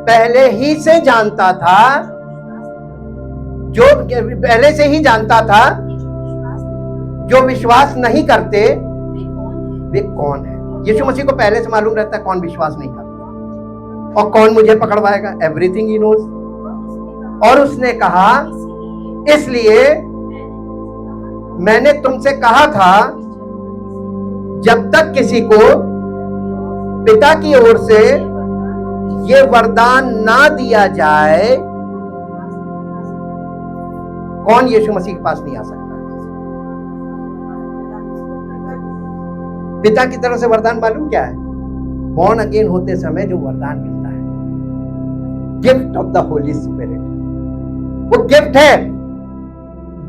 A: पहले ही से जानता था, जो पहले से ही जानता था जो विश्वास नहीं करते वे कौन है। यीशु मसीह को पहले से मालूम रहता है कौन विश्वास नहीं करता और कौन मुझे पकड़वाएगा। Everything he knows. और उसने कहा, इसलिए मैंने तुमसे कहा था, जब तक किसी को पिता की ओर से ये वरदान ना दिया जाए, कौन यीशु मसीह के पास नहीं आ सकता? पिता की तरफ से वरदान मालूम क्या है? बॉर्न अगेन होते समय जो वरदान मिलता है, gift of the Holi spirit, वो गिफ्ट है।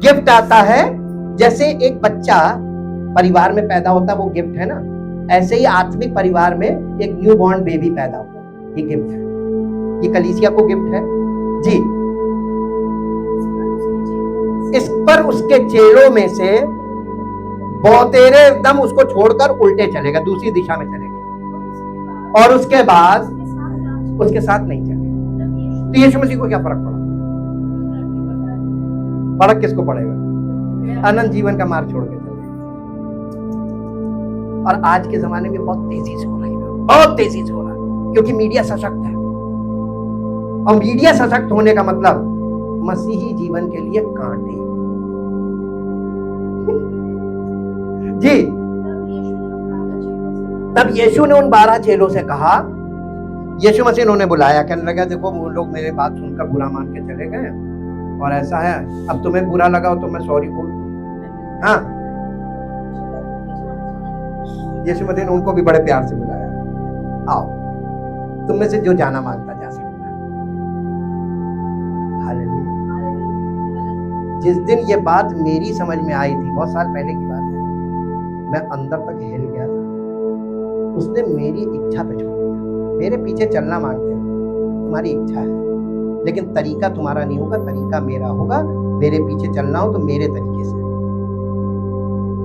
A: गिफ्ट आता है, जैसे एक बच्चा परिवार में पैदा होता है, वो गिफ्ट है ना, ऐसे ही आत्मिक परिवार में एक न्यू बॉर्न बेबी पैदा हुआ, ये गिफ्ट है। ये कलीसिया को गिफ्ट है। जी, इस पर उसके चेलों में से बहुतेरे एकदम उसको छोड़कर उल्टे चलेगा, दूसरी दिशा में चलेगा, और उसके बाद उसके साथ नहीं चलेगा। तो यीशु मसीह को क्या फर्क पड़ा? फर्क किसको पड़ेगा? अनंत जीवन का मार्ग छोड़ के चलेगा। और आज के जमाने में बहुत तेजी से हो रहा है, बहुत तेजी से हो रहा है, क्योंकि मीडिया सशक्त है, और मीडिया सशक्त होने का मतलब मसीही जीवन के लिए कांटे। जी, तब यीशु ने उन 12 चेलों से कहा, यीशु मसीह उन्होंने बुलाया, कहने लगा, देखो वो लोग मेरे बात सुनकर बुरा मान के चले गए, और ऐसा है, अब तुम्हें बुरा लगा हो तो मैं सॉरी बोल। हाँ, यीशु मसीह ने उनको भी बड़े प्यार से बुलाया, आओ, तुम में से जो जाना मांगता जा सकता है। हालेलुया। जिस दिन ये बात मेरी समझ में आई थी, बहुत साल पहले की बात है, मैं अंदर तक हिल गया था। उसने मेरी इच्छा पे छोड़ दिया। मेरे पीछे चलना मांगते हो, तुम्हारी इच्छा है, लेकिन तरीका तुम्हारा नहीं होगा, तरीका मेरा होगा। मेरे पीछे चलना हो तो मेरे तरीके से।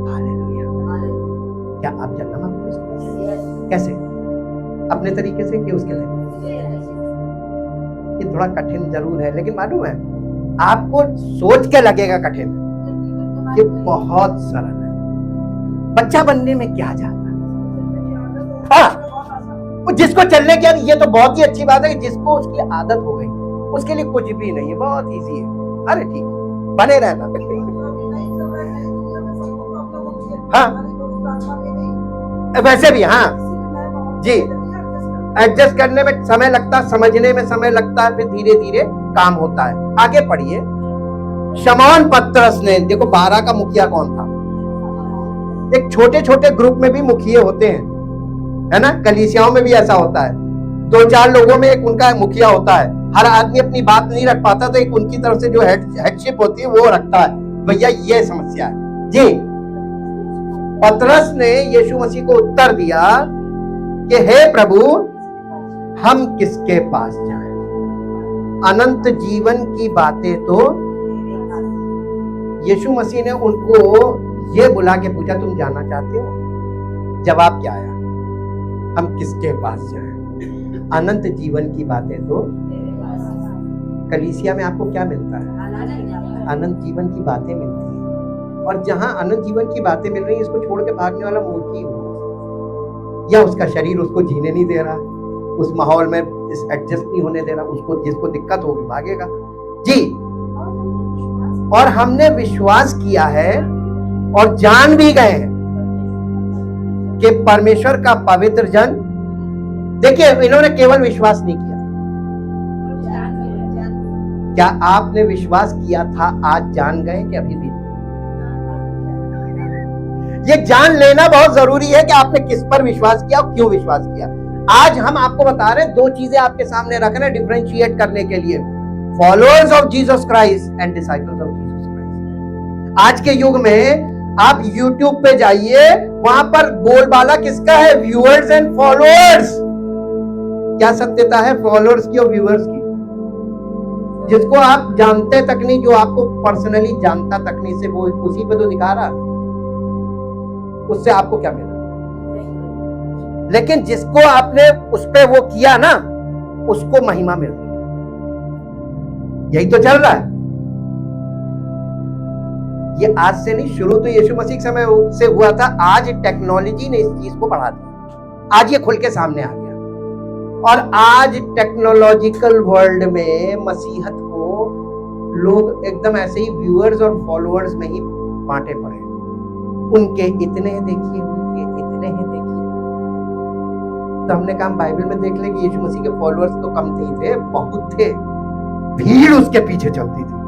A: हालेलुया। क्या आप चलना मांगते हो? कैसे? अपने तरीके से कि उसके तरीके? ये थोड़ा कठिन जरूर है, लेकिन मालूम है आपको सोच के लगेगा कठिन, ये बहुत सरल है। बच्चा बनने में क्या जाता है। हाँ, जिसको चलने की, ये तो बहुत ही अच्छी बात है कि जिसको उसकी आदत हो गई, उसके लिए कुछ भी नहीं है, बहुत इजी है। अरे ठीक, बने रहना। हाँ वैसे भी, हाँ जी, एडजस्ट करने में समय लगता है, समझने में समय लगता है, फिर धीरे धीरे काम होता है। आगे पढ़िए। शमौन पतरस ने, देखो 12 का मुखिया कौन था। एक छोटे छोटे ग्रुप में भी मुखिया होते हैं, है ना, कलीसियाओं में भी ऐसा होता है। 2-4 लोगों में एक उनका मुखिया होता है। हर आदमी अपनी बात नहीं रख पाता, तो एक उनकी तरफ से जो हेडशिप होती है वो रखता है। भैया ये समस्या है जी। पतरस ने यीशु मसीह को उत्तर दिया कि हे प्रभु, हम किसके पास जाएं? अनंत जीवन की बातें तो। यीशु मसीह ने उनको ये बुला के पूछा, तुम जाना चाहते हो? जवाब क्या आया? हम किसके पास जाएं? अनंत जीवन की बातें तो। कलीसिया में आपको क्या मिलता है? अनंत जीवन की बातें मिलती हैं। और जहां अनंत जीवन की बातें मिल रही है, इसको छोड़ के भागने वाला मूर्ख ही हो, या उसका शरीर उसको जीने नहीं दे रहा, उस माहौल में एडजस्ट नहीं होने दे रहा, उसको जिसको दिक्कत होगी भागेगा जी। और हमने विश्वास किया है और जान भी गए हैं कि परमेश्वर का पवित्र जन, देखिए इन्होंने केवल विश्वास नहीं किया। क्या आपने विश्वास किया था, आज जान गए कि अभी भी? ये जान लेना बहुत जरूरी है कि आपने किस पर विश्वास किया और क्यों विश्वास किया। आज हम आपको बता रहे हैं, 2 चीजें आपके सामने रख रहे हैं डिफरेंशिएट करने के लिए, followers of Jesus Christ and disciples of Jesus Christ. आज के युग में आप YouTube पे जाइए, वहां पर बोलबाला किसका है? Viewers and followers. क्या सत्यता है फॉलोअर्स की और व्यूअर्स की? जिसको आप जानते तक नहीं, जो आपको पर्सनली जानता तक नहीं, से वो उसी पे तो दिखा रहा, उससे आपको क्या मिला? लेकिन जिसको आपने उस पे वो किया ना, उसको महिमा मिल रही है। यही तो चल रहा है। ये आज से नहीं, शुरू तो यीशु मसीह के समय से हुआ था। आज टेक्नोलॉजी ने इस चीज को बढ़ा दिया, आज ये खुल के सामने आ गया। और आज टेक्नोलॉजिकल वर्ल्ड में मसीहत को लोग एकदम ऐसे ही व्यूअर्स और फॉलोअर्स में ही बांटे पड़े। उनके इतने देखिए, उनके इतने ही देखिए। तो हमने कहा बाइबल में देख ले कि यीशु मसीह के फॉलोअर्स तो कम नहीं थे, बहुत थे, भीड़ उसके पीछे चलती थी।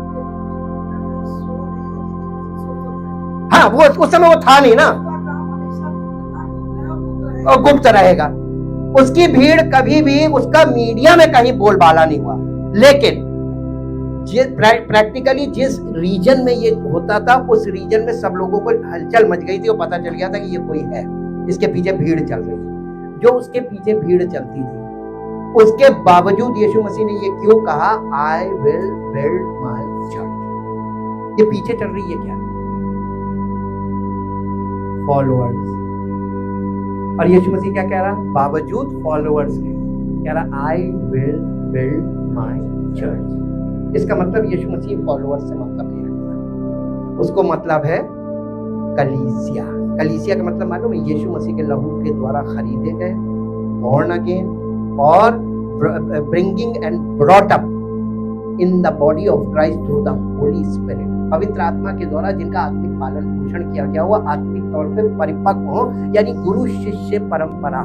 A: हाँ, वो उस समय वो था नहीं ना, और गुप्त रहेगा। उसकी भीड़ कभी भी उसका मीडिया में कहीं बोलबाला नहीं हुआ। लेकिन प्रैक्टिकली जिस रीजन में ये होता था, उस रीजन में सब लोगों को हलचल मच गई थी और पता चल गया था कि ये कोई है, इसके पीछे भीड़ चल रही है। जो उसके पीछे भीड़ चलती थी, उसके बावजूद यीशु मसीह ने ये क्यों कहा, I will build my church? ये पीछे चल रही है क्या? फॉलोअर्स। और यीशु मसीह क्या कह रहा? बावजूद फॉलोअर्स के कह रहा, I will build my church. इसका मतलब यीशु मसीह फॉलोअर्स से मतलब नहीं रखता, उसको मतलब है कलीसिया। कलीसिया का मतलब मालूम है? यीशु मसीह के लहू के द्वारा खरीदे गए, बॉर्न अगेन, और bringing and brought up in the body of Christ through the Holi spirit. पवित्र आत्मा के द्वारा जिनका आत्मिक पालन पोषण किया गया, वो आत्मिक तौर पे परिपक्व हो, यानी गुरु शिष्य परंपरा।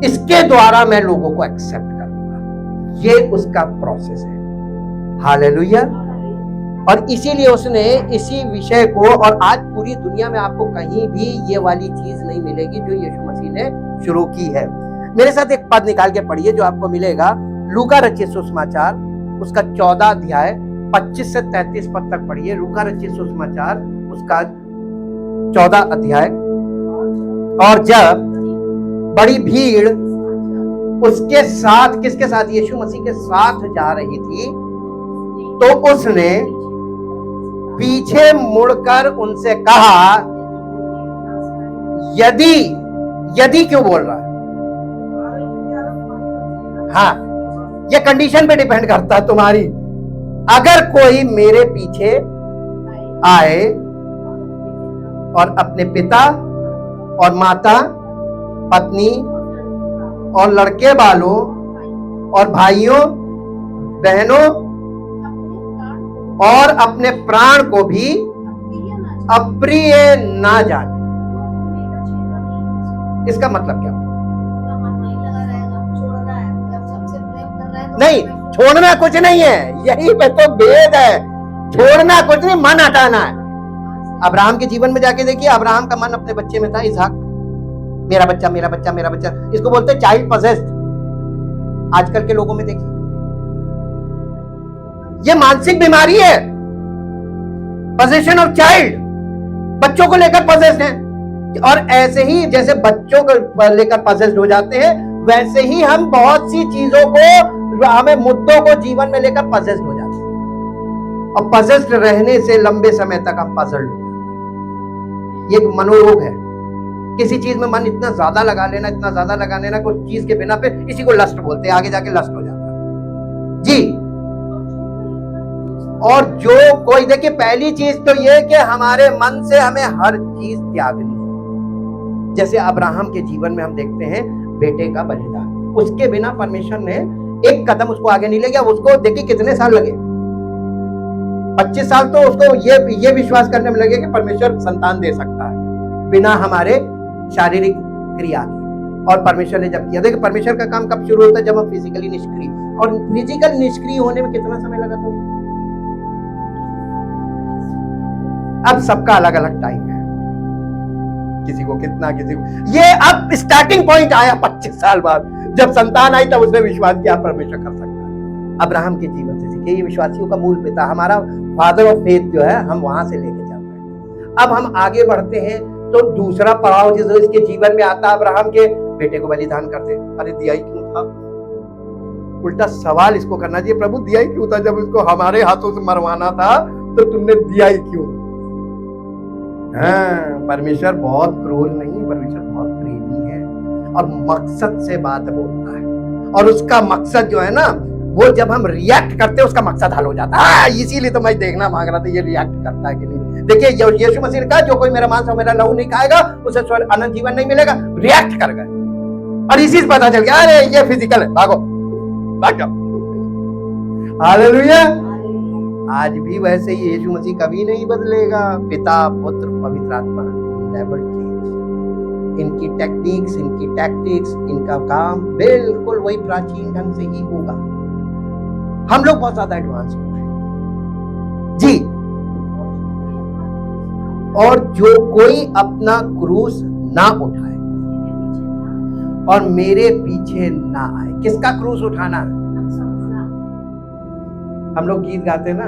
A: इसके द्वारा मैं लोगों को एक्सेप्ट करूंगा, ये उसका प्रोसेस है। हालेलुया। और इसीलिए उसने इसी विषय को, और आज पूरी दुनिया में आपको कहीं भी ये वाली चीज नहीं मिलेगी जो यीशु मसीह ने शुरू की है। मेरे साथ एक पद निकाल के पढ़िए जो आपको मिलेगा, लूका रचित सुसमाचार, उसका 14 अध्याय 25 से 33 पद तक पढ़िए। लूका रचित सुसमाचार उसका 14 अध्याय। और जब बड़ी भीड़ उसके साथ, किसके साथ? यीशु मसीह के साथ जा रही थी, तो उसने पीछे मुड़कर उनसे कहा, यदि क्यों बोल रहा है? हाँ, ये कंडीशन पे डिपेंड करता है तुम्हारी। अगर कोई मेरे पीछे आए और अपने पिता और माता, पत्नी और लड़के वालों और भाइयों बहनों और अपने प्राण को भी अप्रिय ना जाने, इसका मतलब क्या? नहीं, छोड़ना कुछ नहीं है, यही पे तो भेद है। छोड़ना कुछ नहीं, मन हटाना है। अब्राहम के जीवन में जाके देखिए, अब्राहम का मन अपने बच्चे में था, इसहाक। मेरा बच्चा, मेरा बच्चा, मेरा बच्चा, इसको बोलते हैं चाइल्ड पजेस्ड। आजकल के लोगों में देखिए, ये मानसिक बीमारी है, पोजेशन ऑफ चाइल्ड। बच्चों को लेकर पजेस्ड है। और ऐसे ही जैसे बच्चों को लेकर पजेस्ड हो जाते हैं, वैसे ही हम बहुत सी चीजों को, हमें मुद्दों को जीवन में लेकर पजेस्ड हो जाते हैं। और पजेस्ड रहने से लंबे समय तक हम पजल्ड हो जाते हैं। ये एक मनोरोग है। किसी चीज में मन इतना ज्यादा लगा लेना, इतना ज्यादा लगा लेना, कुछ चीज के बिना पे, इसी को लस्ट बोलते हैं। आगे जाके लस्ट हो जाता है जी। और जो कोई, देखिए पहली चीज तो ये कि हमारे मन से हमें हर चीज त्यागनी है। जैसे अब्राहम के जीवन में हम देखते हैं बेटे का बलिदान, उसके बिना परमेश्वर ने एक कदम उसको आगे नहीं ले गया। उसको देखिए कितने साल लगे, 25 साल तो उसको ये विश्वास करने में लगे कि परमेश्वर संतान दे सकता है बिना हमारे शारीरिक क्रिया के। और परमेश्वर ने जब किया, देखिए परमेश्वर का काम कब शुरू होता है? जब हम फिजिकली निष्क्रिय, और फिजिकल निष्क्रिय होने में कितना समय लगा था? अब सबका अलग अलग टाइम है, किसी को कितना, किसी को ये। अब स्टार्टिंग पॉइंट आया 25 साल बाद, जब संतान आई तब उसने विश्वास किया परमेश्वर कर सकता है। अब्राहम के जीवन से सीखे, ये विश्वासियों का मूल पिता, हमारा फादर ऑफ फेथ जो है, हम वहां से लेके चल रहे हैं। अब हम आगे बढ़ते हैं तो दूसरा पड़ाव जो इसके जीवन में आता, अब्राहम के बेटे को बलिदान करते। अरे दिया ही क्यों था? उल्टा सवाल इसको करना चाहिए, प्रभु दिया ही क्यों था? जब इसको हमारे हाथों से मरवाना था तो तुमने दिया ही क्यों? हाँ, परमेश्वर बहुत क्रूर नहीं, परमेश्वर बहुत प्रेमी है और मकसद से बात बोलता है। और उसका मकसद जो है ना, वो जब हम रिएक्ट करते हैं उसका मकसद हल हो जाता है। इसीलिए तो मैं देखना मांग रहा था, ये रिएक्ट करता है कि नहीं। देखिए यीशु मसीह ने कहा, जो कोई मेरा मांस और मेरा लहू नहीं खाएगा उसे अनंत जीवन नहीं मिलेगा। रिएक्ट कर गए और इसी से पता चल गया, अरे ये फिजिकल है, भागो भाग जाओ। हालेलुया। आज भी वैसे ही यीशु मसीह कभी नहीं बदलेगा। पिता, पुत्र, पवित्र आत्मा, नेवर चेंज। इनकी टेक्निक्स, इनकी टैक्टिक्स, इनका काम बिल्कुल वही प्राचीन ढंग से ही होगा। हम लोग बहुत ज्यादा एडवांस हो रहे हैं जी। और जो कोई अपना क्रूस ना उठाए और मेरे पीछे ना आए। किसका क्रूस उठाना है? हम लोग गीत गाते ना,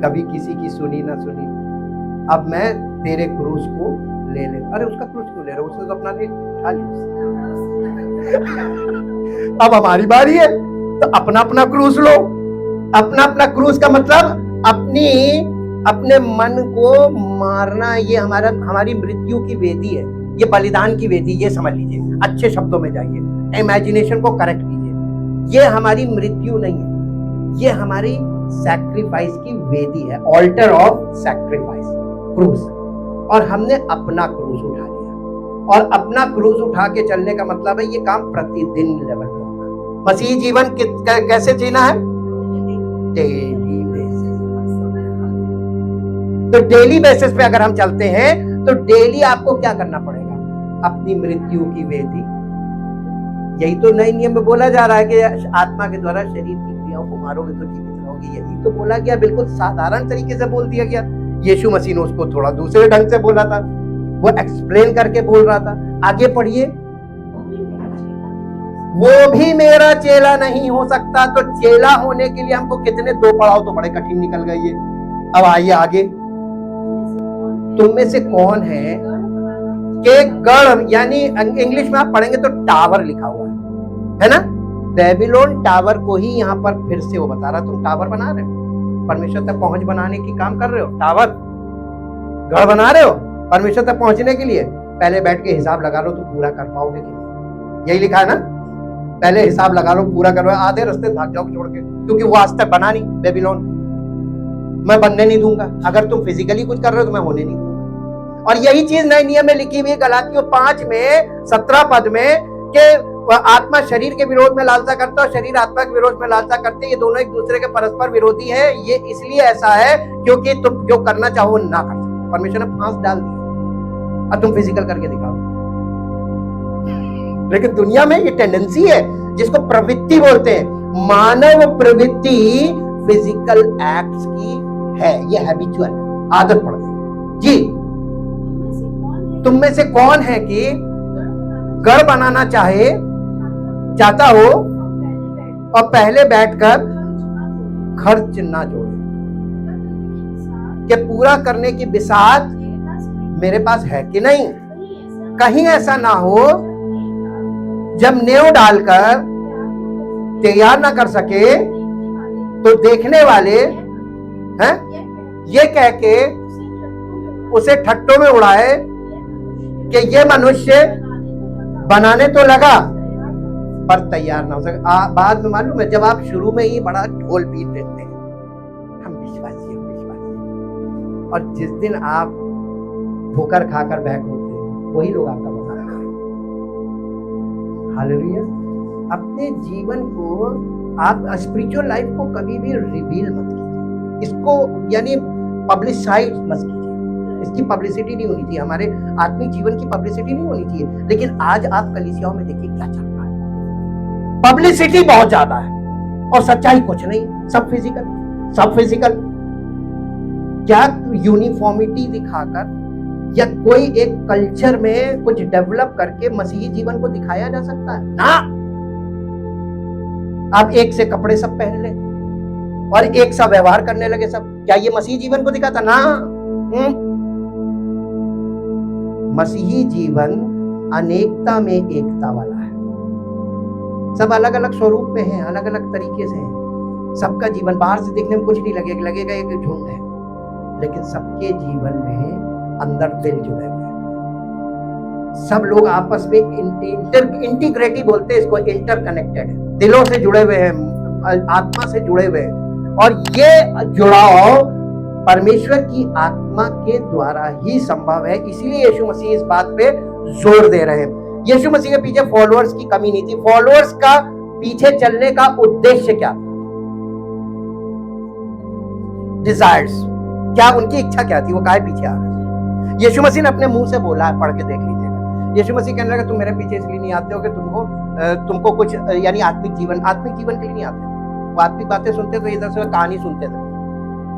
A: कभी किसी की सुनी ना सुनी, अब मैं तेरे क्रूस को ले ले। अरे उसका क्रूस क्यों ले रहे हो? उसने तो अपना ले उठा लिया। अब हमारी बारी है तो अपना अपना क्रूस लो। अपना अपना क्रूस का मतलब अपने मन को मारना। ये हमारी मृत्यु की वेदी है, ये बलिदान की वेदी। ये समझ लीजिए, अच्छे शब्दों में जाइए, इमेजिनेशन को करेक्ट कीजिए। ये हमारी मृत्यु नहीं है, ये हमारी सैक्रिफाइस की वेदी है, ऑल्टर ऑफ सैक्रिफाइस, क्रूस। और हमने अपना क्रूस उठा लिया। और अपना क्रूस उठा के चलने का मतलब है ये काम प्रतिदिन लेवल पे होगा। मसीही जीवन कैसे जीना है? Daily basis. तो डेली बेसिस पे अगर हम चलते हैं तो डेली आपको क्या करना पड़ेगा? अपनी मृत्यु की वेदी। यही तो नए नियम में बोला जा रहा है कि आत्मा के द्वारा शरीर की क्रियाओं को मारोगे तो जीवित रहोगे। यही तो बोला गया, बिल्कुल साधारण तरीके से बोल दिया गया। यीशु मसीह ने उसको थोड़ा दूसरे ढंग से बोला था, वो एक्सप्लेन करके बोल रहा था। आगे पढ़िए, वो भी मेरा चेला नहीं हो सकता। तो चेला होने के लिए हमको कितने दो पड़ाव तो बड़े कठिन निकल गए ये। अब आइए आगे, तुम में से कौन है कि गढ़, यानी इंग्लिश में आप पढ़ेंगे तो टावर लिखा हुआ है ना? बेबीलोन टावर को ही यहाँ पर फिर से वो बता रहा, तुम टावर बना रहे हो, परमेश्वर तक पहुंच बनाने की काम कर रहे हो, टावर घर बना रहे हो परमेश्वर तक पहुंचने के लिए। पहले बैठ के हिसाब लगा लो तो पूरा कर पाओगे कि नहीं। यही लिखा है ना? पहले हिसाब लगा लो, पूरा करो, आधे रास्ते भाग जाओ छोड़ के, क्योंकि वो आज तक बना नहीं बेबीलोन, मैं बनने नहीं दूंगा। अगर तुम फिजिकली कुछ कर रहे हो तो मैं होने नहीं दूंगा। और यही चीज नए नियम में लिखी हुई गलातियों 5 में 17 पद में कि आत्मा शरीर के विरोध में लालसा करता है और शरीर आत्मा के विरोध में लालसा करते हैं, ये दोनों एक दूसरे के परस्पर विरोधी है। ये इसलिए ऐसा है क्योंकि तुम जो करना चाहो ना कर सको। परमेश्वर ने फांस डाल दी और तुम फिजिकल करके दिखाओ। लेकिन दुनिया में ये टेंडेंसी है जिसको प्रवृत्ति बोलते हैं, मानव प्रवृत्ति फिजिकल एक्ट्स की है, ये हैबिचुअल आदत पड़ गई। जी, तुम में से कौन है कि घर बनाना चाहता हो और पहले बैठकर खर्च ना जोड़े, कि पूरा करने की बिसात मेरे पास है कि नहीं। कहीं ऐसा ना हो जब नेव डालकर तैयार ना कर सके तो देखने वाले हैं ये कह के उसे ठट्टों में उड़ाए कि ये मनुष्य बनाने तो लगा पर तैयार ना हो सके। बाद में मालूम है, जब आप शुरू में ही बड़ा ढोल पीट देते हैं, हम विश्वासी, और जिस दिन आप ठोकर खाकर बैक होते हैं वही लोग आपका मजाक करेंगे। हालेलुया। अपने जीवन को आप स्पिरिचुअल लाइफ को कभी भी रिवील मत कीजिए, इसको यानी पब्लिसाइज मत कीजिए, इसकी पब्लिसिटी नहीं होनी चाहिए, हमारे आत्मिक जीवन की पब्लिसिटी नहीं होनी चाहिए। लेकिन आज आप कलीसियाओं में देखिए क्या चल रहा है, पब्लिसिटी बहुत ज्यादा है और सच्चाई कुछ नहीं, सब फिजिकल। क्या यूनिफॉर्मिटी दिखाकर या कोई एक कल्चर में कुछ डेवलप करके मसीही जीवन को दिखाया जा सकता है? ना। आप एक से कपड़े सब पहन ले और एक सा व्यवहार करने लगे सब, क्या ये मसीही जीवन को दिखाता? ना। मसीही जीवन अनेकता में एकता वाला है। सब अलग अलग स्वरूप में है, अलग अलग तरीके से है। सबका जीवन बाहर से देखने में कुछ नहीं लगेगा एक झुंड है, लेकिन सबके जीवन में अंदर दिल जुड़े हुए हैं। सब लोग आपस में इंटीग्रेटी बोलते हैं इसको, इंटरकनेक्टेड है, दिलों से जुड़े हुए हैं, आत्मा से जुड़े हुए हैं। और ये जुड़ाव परमेश्वर की आत्मा के द्वारा ही संभव है। इसीलिए यीशु मसीह इस बात पे जोर दे रहे हैं। यीशु मसीह के पीछे फॉलोअर्स की कमी नहीं थी। फॉलोअर्स का पीछे चलने का उद्देश्य क्या था? डिजायर्स, क्या उनकी इच्छा क्या थी? वो काहे पीछे आ रहे थे? यीशु मसीह ने अपने मुंह से बोला है, पढ़ के देख लीजिएगा। यीशु मसीह कहने लगा तुम मेरे पीछे इसलिए नहीं आते हो कि तुमको कुछ यानी आत्मिक जीवन के लिए नहीं आते। वो आत्मिक बातें सुनते तो इधर से कहानी सुनते थे,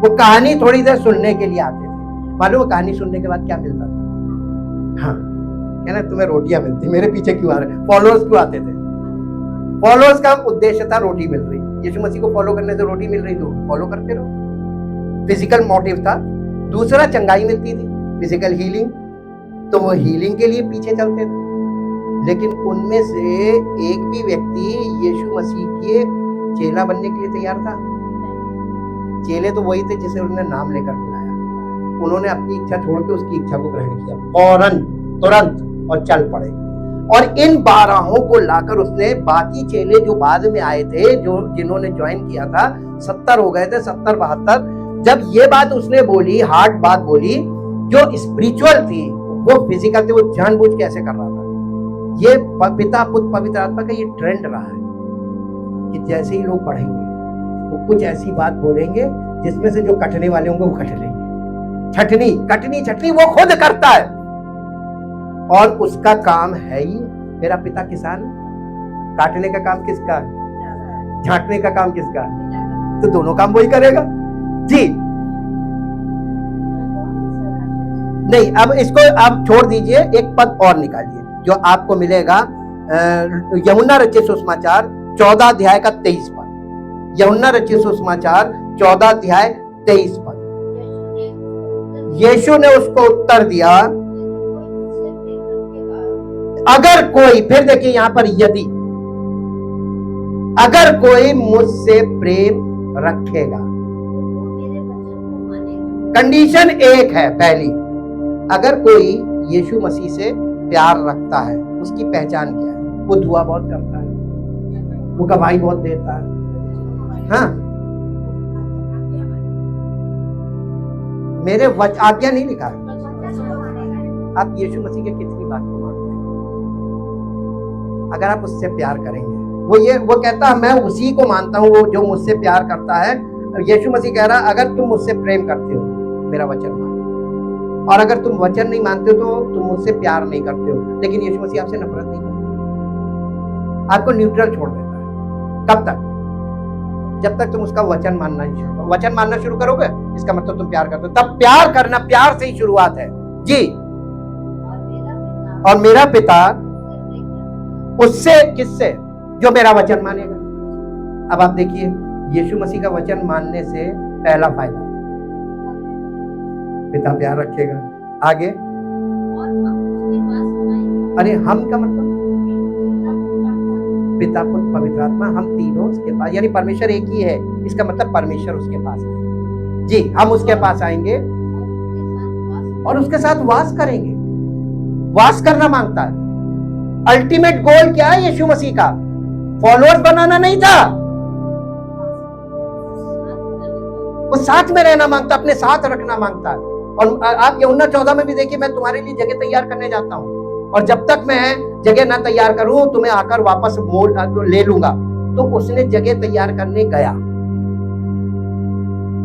A: वो कहानी थोड़ी देर सुनने के लिए आते थे। मालूम कहानी सुनने के बाद क्या मिलता था? हाँ, कहना तुम्हें रोटियां मिलती, मेरे पीछे क्यों आ रहे? फॉलोअर्स क्यों आते थे? फॉलोअर्स का उद्देश्य था रोटी मिल रही। यीशु मसीह को फॉलो करने से रोटी मिल रही तो फॉलो करते रहो, फिजिकल मोटिव था। दूसरा, चंगाई मिलती थी, फिजिकल हीलिंग, तो वो हीलिंग के लिए पीछे चलते थे। लेकिन उनमें से एक भी व्यक्ति यीशु मसीह के चेला बनने के लिए तैयार था? चेले तो वही थे जिसे उन्होंने नाम लेकर बुलाया। उन्होंने अपनी इच्छा छोड़ के उसकी इच्छा को ग्रहण किया फौरन, तुरंत, और चल पड़े। और इन 12 को लाकर उसने बाकी चेले जो बाद में आए थे, जो जिन्होंने ज्वाइन किया था, 70 हो गए थे, 70-72। जब ये बात उसने बोली, हार्ड बात बोली, जो स्पिरिचुअल थी, वो फिजिकल थी, वो जानबूझ के ऐसे कर रहा था। ये पिता पुत्र पवित्र आत्मा का ये ट्रेंड रहा है कि जैसे ही लोग पढ़ेंगे वो कुछ ऐसी बात बोलेंगे जिसमें से जो कटने वाले होंगे वो कट लेंगे। छटनी वो खुद करता है और उसका काम है ही। मेरा पिता किसान, काटने का काम किसका? छांटने का काम किसका? तो दोनों काम वही करेगा जी। नहीं, अब इसको आप छोड़ दीजिए, एक पद और निकालिए जो आपको मिलेगा यूहन्ना रचित सुसमाचार 14 अध्याय का 23 पद। यूहन्ना रचित सुसमाचार 14 अध्याय 23 पद। यीशु ने उसको उत्तर दिया, अगर कोई, फिर देखिए यहां पर यदि, अगर कोई मुझसे प्रेम रखेगा, कंडीशन एक है, पहली, अगर कोई यीशु मसीह से प्यार रखता है, उसकी पहचान क्या है? वो दुआ बहुत करता है, वो गवाही बहुत देता है। हाँ, मेरे आज्ञा नहीं लिखा है। आप यीशु मसीह के कितनी बात को मानते हैं? अगर आप उससे प्यार करेंगे, वो कहता है मैं उसी को मानता हूं वो जो मुझसे प्यार करता है। यीशु मसीह कह रहा है अगर तुम मुझसे प्रेम करते हो मेरा वचन मानो, और अगर तुम वचन नहीं मानते हो तो तुम मुझसे प्यार नहीं करते हो। लेकिन यीशु मसीह आपसे नफरत नहीं करता, आपको न्यूट्रल छोड़ देता है। कब तक? जब तक तुम उसका वचन मानना नहीं शुरू करो। वचन मानना शुरू करोगे इसका मतलब तुम प्यार करते हो। तब प्यार करना, प्यार से ही शुरुआत है जी। और मेरा पिता उससे, किससे? जो मेरा वचन मानेगा। अब आप देखिए, यीशु मसीह का वचन मानने से पहला फायदा, पिता प्यार रखेगा। आगे, अरे हम का मतलब पिता, पुत्र, पवित्र आत्मा, हम तीनों उसके पास, यानी परमेश्वर एक ही है। इसका मतलब परमेश्वर उसके पास आएंगे जी। हम उसके पास आएंगे और उसके साथ वास करेंगे। वास करना मांगता है। अल्टीमेट गोल क्या है यीशु मसीह का? फॉलोअर्स बनाना नहीं था, वो साथ में रहना मांगता, अपने साथ रखना मांगता है। और आप यूहन्ना 14 में भी देखिए, मैं तुम्हारे लिए जगह तैयार करने जाता हूं, और जब तक मैं जगह ना तैयार करूं तुम्हें आकर वापस मोड़ ले लूंगा। तो उसने जगह तैयार करने गया।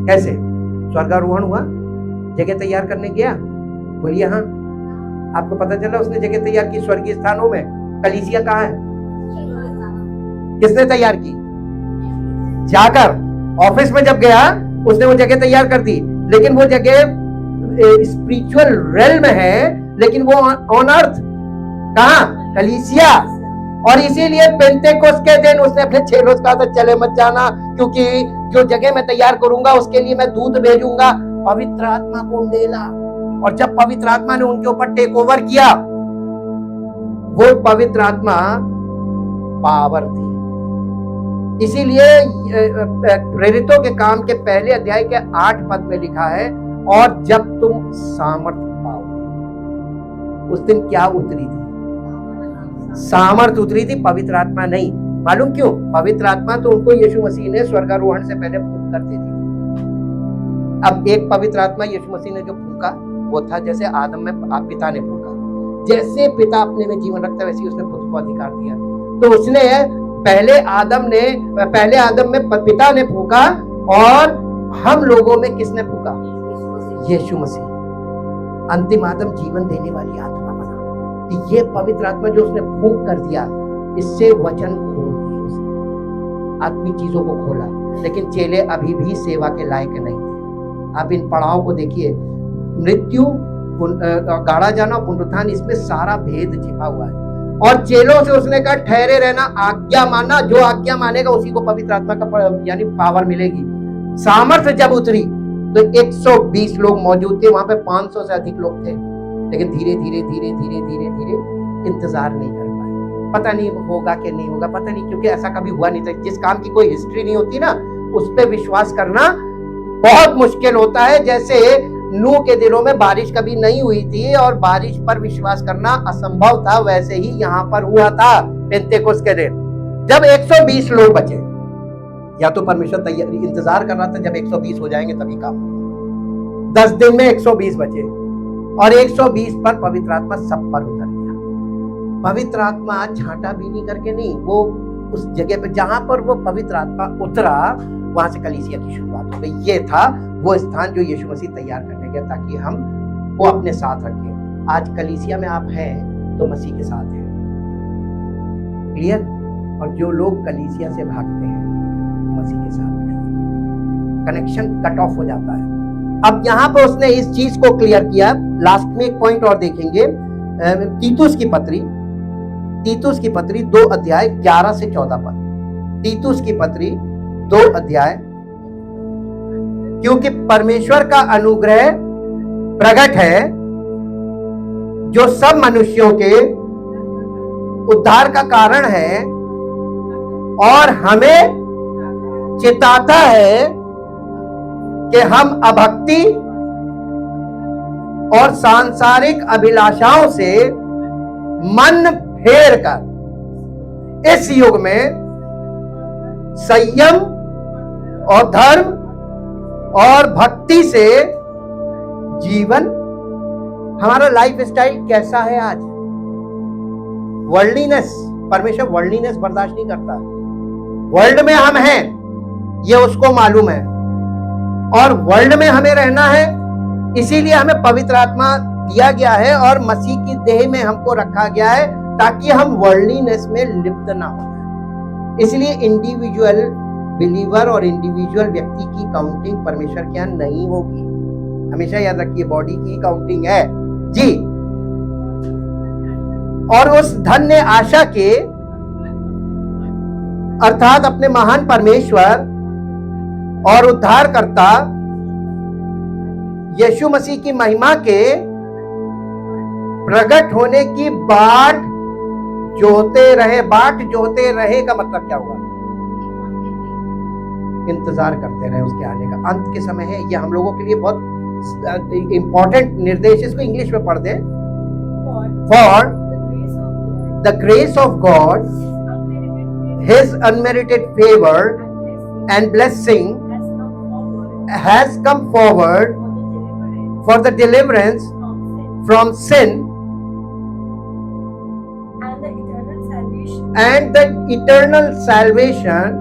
A: कैसे? स्वर्गारोहण हुआ, जगह तैयार करने गया। बोलिए हाँ। आपको पता चला उसने जगह तैयार की स्वर्गीय स्थानों में। कलीसिया कहाँ है? किसने तैयार की? जाकर ऑफिस में जब गया उसने वो जगह तैयार कर दी। लेकिन वो जगह स्पिरिचुअल रेल में है, लेकिन वो ऑन अर्थ कहाँ? कलीसिया। और इसीलिए पेंटेकोस्ट के दिन उसने अपने चेलों से कहा था चले मत जाना, क्योंकि जो जगह मैं तैयार करूंगा उसके लिए मैं दूत भेजूंगा, पवित्र आत्मा को उंडेला। और जब पवित्र आत्मा ने उनके ऊपर टेक ओवर किया, वो पवित्र आत्मा पावर थी। इसीलिए प्रेरितों के काम के पहले अध्याय के 8 पद में लिखा है, और जब तुम सामर्थ पाओगे। उस दिन क्या उतरी थी? सामर्थ उतरी थी, पवित्र आत्मा नहीं। मालूम क्यों? पवित्र आत्मा तो उनको यीशु मसीह ने स्वर्गारोहण से पहले फूंक कर दे दी। अब एक पवित्र आत्मा यीशु मसीह ने जो फूंका वो था जैसे आदम में पिता ने फूंका। जैसे पिता अपने में जीवन रखता है वैसे उसने खुद को अधिकार दिया। तो उसने पहले आदम में पिता ने फूंका, और हम लोगों में किसने फूंका? यीशु मसीह। अंतिम आदम जीवन देने वाली आत्मा बना। ये पवित्र आत्मा जो उसने फूंक कर दिया, इससे वचन खोल दिए उसने, आत्मिक चीजों को खोला। लेकिन चेले अभी भी सेवा के लायक नहीं थे। आप इन पड़ाव को देखिए, मृत्यु, गाड़ा जाना, पुनरुत्थान, इसमें सारा भेद छिपा हुआ है। और चेलों से उसने कहा ठहरे रहना, आज्ञा मानना। जो आज्ञा मानेगा उसी को पवित्र आत्मा का यानी पावर मिलेगी। सामर्थ्य जब उतरी तो 120 लोग मौजूद थे, वहां पे 500 से अधिक लोग थे। लेकिन धीरे धीरे धीरे धीरे धीरे धीरे इंतजार नहीं कर पाए। पता नहीं होगा कि नहीं होगा, पता नहीं, क्योंकि ऐसा कभी हुआ नहीं था। जिस काम की कोई हिस्ट्री नहीं होती ना, उस पर विश्वास करना बहुत मुश्किल होता है। जैसे नूह के दिनों में बारिश कभी नहीं हुई थी और बारिश पर विश्वास करना असंभव था, वैसे ही यहाँ पर हुआ था पेंतेकोस्त के दिन, जब 120 लोग बचे। या तो परमेश्वर तैयारी इंतजार कर रहा था जब 120 हो जाएंगे तभी काम होगा। 10 दिन में 120 बचे, और 120 पर पवित्र आत्मा सब पर उतर गया। पवित्र आत्मा छांटा बीनी करके नहीं, वो उस जगह पे जहां पर वो पवित्र आत्मा उतरा, वहां से कलीसिया की शुरुआत हो गई। ये था वो स्थान जो यीशु मसीह तैयार करने गया ताकि हम वो अपने साथ रखें। आज कलीसिया में आप हैं तो मसीह के साथ हैं। क्लियर? और जो लोग कलीसिया से भागते हैं मसीह के साथ नहीं, कनेक्शन कट ऑफ हो जाता है। अब यहाँ पर उसने इस चीज को क्लियर किया। लास्ट में एक पॉइंट और देखेंगे, तीतुस की पत्री 2 अध्याय 11 से 14 पद। तीतुस की पत्री 2 अध्याय, क्योंकि परमेश्वर का अनुग्रह प्रकट है जो सब मनुष्यों के उद्धार का कारण है, और हमें चिताता है कि हम अभक्ति और सांसारिक अभिलाषाओं से मन फेर कर इस युग में संयम और धर्म और भक्ति से जीवन। हमारा लाइफ स्टाइल कैसा है आज? वर्ल्डलीनेस, परमेश्वर वर्ल्डलीनेस बर्दाश्त नहीं करता। वर्ल्ड में हम हैं, ये उसको मालूम है, और वर्ल्ड में हमें रहना है, इसीलिए हमें पवित्र आत्मा दिया गया है और मसीह की देह में हमको रखा गया है ताकि हम वर्ल्डलीनेस में लिप्त ना हो। इसलिए इंडिविजुअल बिलीवर और इंडिविजुअल व्यक्ति की काउंटिंग परमेश्वर के यहां नहीं होगी। हमेशा याद रखिए, बॉडी की काउंटिंग है जी। और उस धन्य आशा के अर्थात अपने महान परमेश्वर और उद्धारकर्ता यीशु मसीह की महिमा के प्रकट होने की बाट जोते रहे। बाट जोते रहे का मतलब क्या हुआ? इंतजार करते रहे उसके आने का। अंत के समय है, यह हम लोगों के लिए बहुत इंपॉर्टेंट निर्देश। इसको इंग्लिश में पढ़ दे। For the grace of God, his unmerited favour and blessing has come forward for the deliverance from sin and the eternal salvation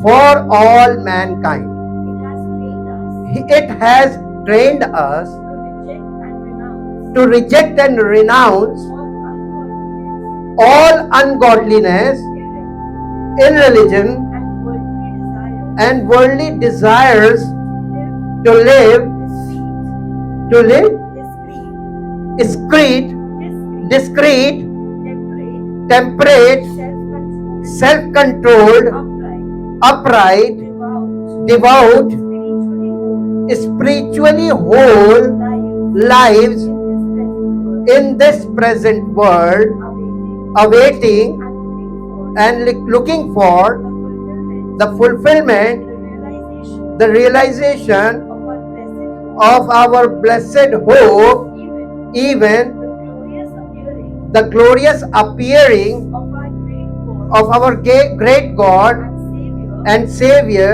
A: for all mankind. It has trained us to reject and renounce all ungodliness, irreligion, and worldly desires to live discreet, temperate, self-controlled, upright, devout, spiritually whole lives in this present world, awaiting and looking for the fulfillment, the realization of our blessed hope, even the glorious appearing of our great God and Savior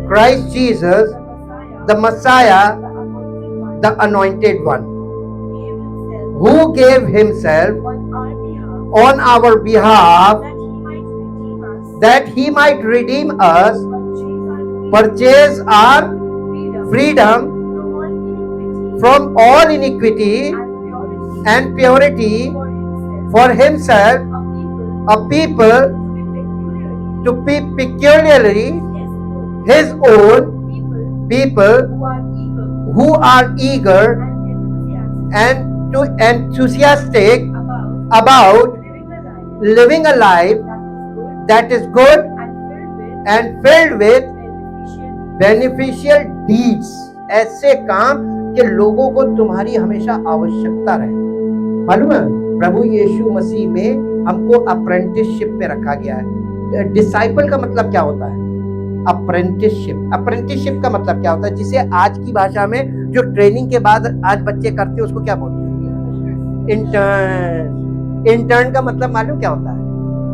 A: Christ Jesus, the Messiah, the Anointed One, who gave himself on our behalf that he might redeem us, purchase our freedom from all iniquity and purity for himself, a people to be peculiarly his own people, who are eager and enthusiastic about living a life that is good and filled with beneficial deeds. ऐसे काम कि लोगों को तुम्हारी हमेशा आवश्यकता रहे। मालूम है, प्रभु यीशु मसीह में हमको अप्रेंटिसशिप में रखा गया है। डिसाइपल का मतलब क्या होता है? अप्रेंटिसशिप। अप्रेंटिसशिप का मतलब क्या होता है? जिसे आज की भाषा में जो ट्रेनिंग के बाद आज बच्चे करते हैं उसको क्या बोलते हैं? इंटर्न। इंटर्न का मतलब मालूम क्या होता है?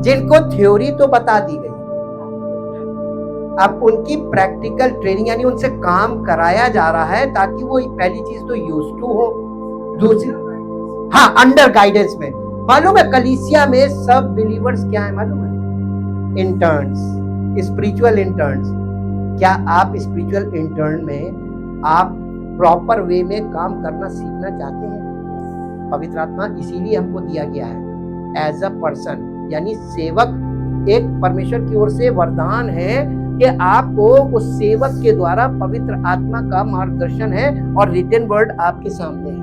A: जिनको थ्योरी तो बता दी गई, अब उनकी प्रैक्टिकल ट्रेनिंग यानी उनसे काम कराया जा रहा है ताकि वो पहली चीज तो यूज्ड टू हो, दूसरी अंडर गाइडेंस में। मालूम है कलीसिया में सब बिलीवर्स क्या है मालूम है? Interns, spiritual interns. क्या आप स्पिरिचुअल इंटर्न में आप प्रॉपर वे में काम करना सीखना चाहते हैं? पवित्र आत्मा इसीलिए हमको दिया गया है एज अ पर्सन, यानी सेवक। एक परमेश्वर की ओर से वरदान है कि आपको उस सेवक के द्वारा पवित्र आत्मा का मार्गदर्शन है और रिटन वर्ड आपके सामने है,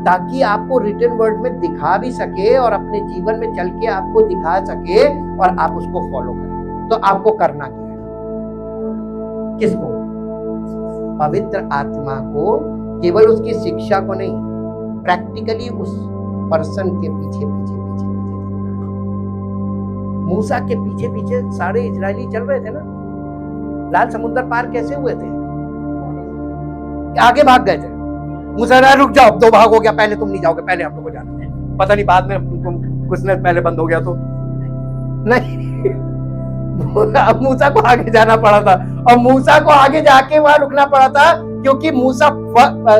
A: ताकि आपको रिटन वर्ड में दिखा भी सके और अपने जीवन में चल के आपको दिखा सके और आप उसको फॉलो करें। तो आपको करना क्या है? किसको? पवित्र आत्मा को, केवल उसकी शिक्षा को नहीं, प्रैक्टिकली उस पर्सन के पीछे पीछे मूसा के पीछे पीछे सारे इजरायली चल रहे थे ना। लाल समुद्र पार कैसे हुए थे? आगे भाग गए थे। मूसा ने रुक जाओ, दो भाग हो गया, पहले तुम नहीं जाओगे, पहले हम लोग को जाना है। पता नहीं बाद में कुछ ने पहले बंद हो गया तो नहीं। अब मूसा को आगे जाना पड़ा था, और मूसा को आगे जाके वहां रुकना पड़ा था, क्योंकि मूसा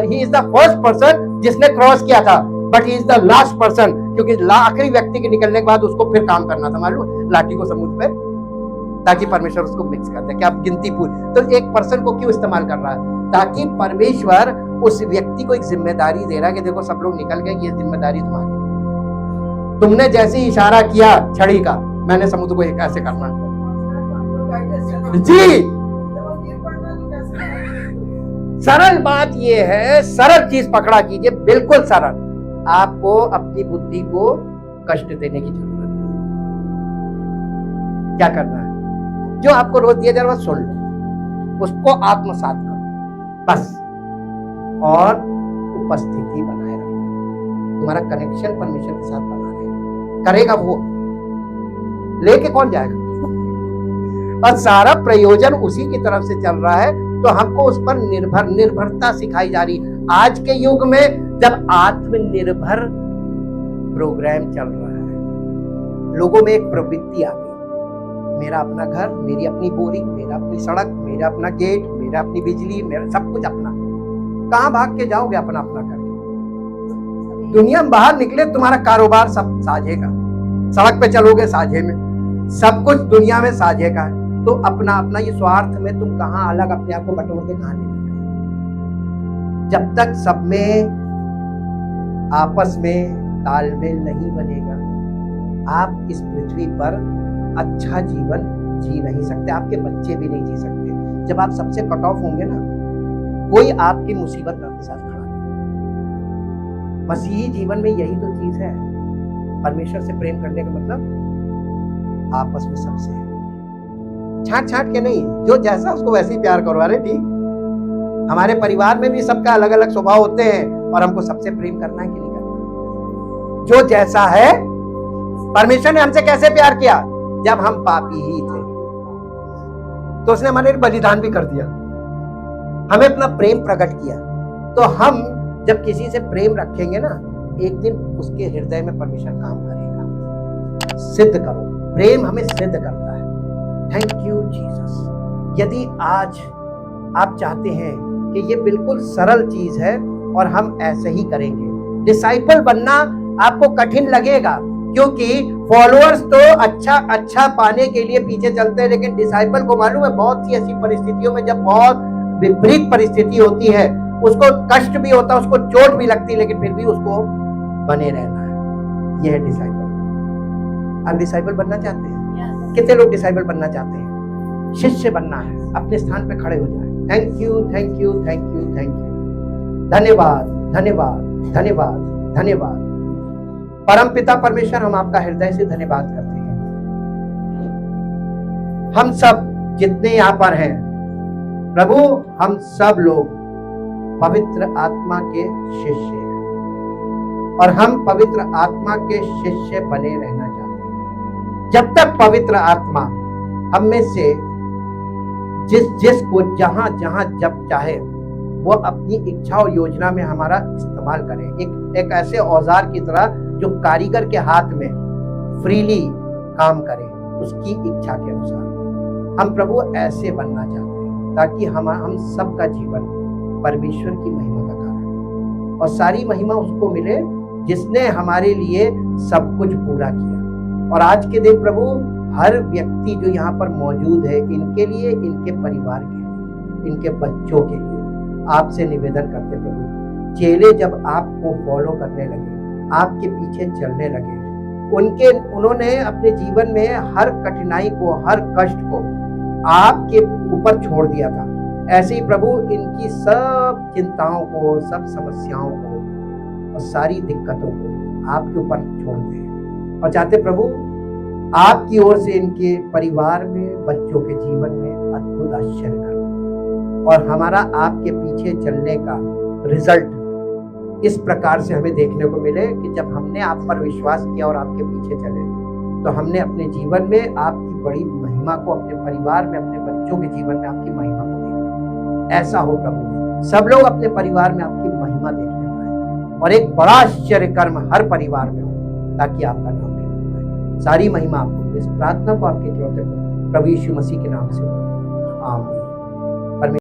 A: he is the first person जिसने क्रॉस किया था, but he is the last person, क्योंकि आखिरी व्यक्ति के निकलने के बाद उसको फिर काम करना था, मालूम, लाठी को समुद्र पे, ताकि परमेश्वर उसको मिक्स कर दे। क्या आप गिनती पूरी, तो एक पर्सन को क्यों इस्तेमाल कर रहा है? ताकि परमेश्वर उस व्यक्ति को एक जिम्मेदारी दे रहा है कि देखो सब लोग निकल गए, ये जिम्मेदारी तुम्हारी। तुमने जैसे इशारा किया छड़ी का, मैंने समुद्र को एक ऐसे करना जी। सरल बात ये है, सरल चीज पकड़ा कीजिए, बिल्कुल सरल। आपको अपनी बुद्धि को कष्ट देने की जरूरत नहीं। क्या करना है? जो आपको रोज दिया जा रहा है सुन लो, उसको आत्मसात करो बस, और उपस्थिति बनाए रखो। तुम्हारा कनेक्शन परमेश्वर के साथ बना रहे, करेगा वो, लेके कौन जाएगा? और सारा प्रयोजन उसी की तरफ से चल रहा है, तो हमको उस पर निर्भरता सिखाई जा रही। आज के युग में जब आत्मनिर्भर प्रोग्राम चल रहा है, लोगों में एक प्रवृत्ति आ गई, मेरा अपना घर, मेरी अपनी बोरिंग, मेरा अपनी सड़क, मेरा अपना गेट, मेरा अपनी बिजली, मेरा सब कुछ अपना। कहां भाग के जाओगे अपना अपना करके? दुनिया में बाहर निकले, तुम्हारा कारोबार सब साझे का, सड़क पे चलोगे साझे में, सब कुछ दुनिया में साझे का है। तो अपना अपना ये स्वार्थ में तुम कहां अलग अपने आप को बटोर के कहां ले जाओगे? जब तक सब में आपस में तालमेल नहीं बनेगा, आप इस पृथ्वी पर अच्छा जीवन जी नहीं सकते, आपके बच्चे भी नहीं जी सकते। जब आप सबसे कट ऑफ होंगे ना, कोई आपकी मुसीबत आपके साथ खड़ा नहीं। मसीही जीवन में यही तो चीज है, परमेश्वर से प्रेम करने का मतलब आपस में सबसे है, छांट छांट के नहीं, जो जैसा उसको वैसे ही प्यार करो। अरे ठीक, हमारे परिवार में भी सबका अलग अलग स्वभाव होते हैं, और हमको सबसे प्रेम करना है कि नहीं करना? जो जैसा है, परमेश्वर ने हमसे कैसे प्यार किया? जब हम पापी ही थे तो उसने हमारे लिए बलिदान भी कर दिया, हमें अपना प्रेम प्रकट किया। तो हम जब किसी से प्रेम रखेंगे ना, एक दिन उसके हृदय में परमेश्वर काम करेगा। सिद्ध करो, प्रेम हमें सिद्ध करता है। Thank you Jesus. यदि आज आप चाहते हैं कि ये बिल्कुल सरल चीज है और हम ऐसे ही करेंगे, डिसाइपल बनना आपको कठिन लगेगा, क्योंकि फॉलोअर्स तो अच्छा पाने के लिए पीछे चलते हैं, लेकिन डिसाइपल को मालूम है बहुत सी ऐसी परिस्थितियों में, जब बहुत विपरीत परिस्थिति होती है, उसको कष्ट भी होता है, उसको चोट भी लगती है, लेकिन फिर भी उसको बने रहना है। यह है डिसाइपल। आप डिसाइपल बनना चाहते हैं? कितने लोग डिसाइपल बनना चाहते हैं? शिष्य बनना है, अपने स्थान पे खड़े हो जाए। Thank you, thank you, thank you, thank you. धन्यवाद, धन्यवाद, धन्यवाद, धन्यवाद। परम पिता परमेश्वर, हम आपका हृदय से धन्यवाद करते हैं। हम सब जितने यहाँ पर हैं प्रभु, हम सब लोग पवित्र आत्मा के शिष्य हैं, और हम पवित्र आत्मा के शिष्य बने रहना चाहते हैं। जब तक पवित्र आत्मा हम में से जिसको जहां जहां जब चाहे वो अपनी इच्छा और योजना में हमारा इस्तेमाल करें, एक ऐसे औजार की तरह जो कारीगर के हाथ में फ्रीली काम करे उसकी इच्छा के अनुसार। हम प्रभु ऐसे बनना चाहते हैं, ताकि हम सबका जीवन परमेश्वर की महिमा का कारण, और सारी महिमा उसको मिले जिसने हमारे लिए सब कुछ पूरा किया। और आज के दिन प्रभु, हर व्यक्ति जो यहाँ पर मौजूद है, इनके लिए, इनके परिवार के लिए, इनके बच्चों के लिए आपसे निवेदन करते प्रभु, चेले जब आपको फॉलो करने लगे, आपके पीछे चलने लगे, उन्होंने अपने जीवन में हर कठिनाई को, हर कष्ट को आपके ऊपर छोड़ दिया था। ऐसे ही प्रभु, इनकी सब चिंताओं को, सब समस्याओं को और सारी दिक्कतों को आपके ऊपर छोड़ दें, और चाहते प्रभु आपकी ओर से इनके परिवार में, बच्चों के जीवन में अद्भुत आश्चर्य कर, और हमारा आपके पीछे चलने का रिजल्ट इस प्रकार से हमें देखने को मिले कि जब हमने आप पर विश्वास किया और आपके पीछे चले, तो हमने अपने जीवन में आपकी बड़ी महिमा को, अपने परिवार में, अपने बच्चों के जीवन में आपकी महिमा को देखा। ऐसा हो प्रभु, सब लोग अपने परिवार में आपकी महिमा देखने पाए, और एक बड़ा आश्चर्य कर्म हर परिवार में हो, ताकि आपका नाम ले पाए। सारी महिमा आपको, इस प्रार्थना को आपके इकलौते प्रभु यीशु मसीह के नाम से आमीन।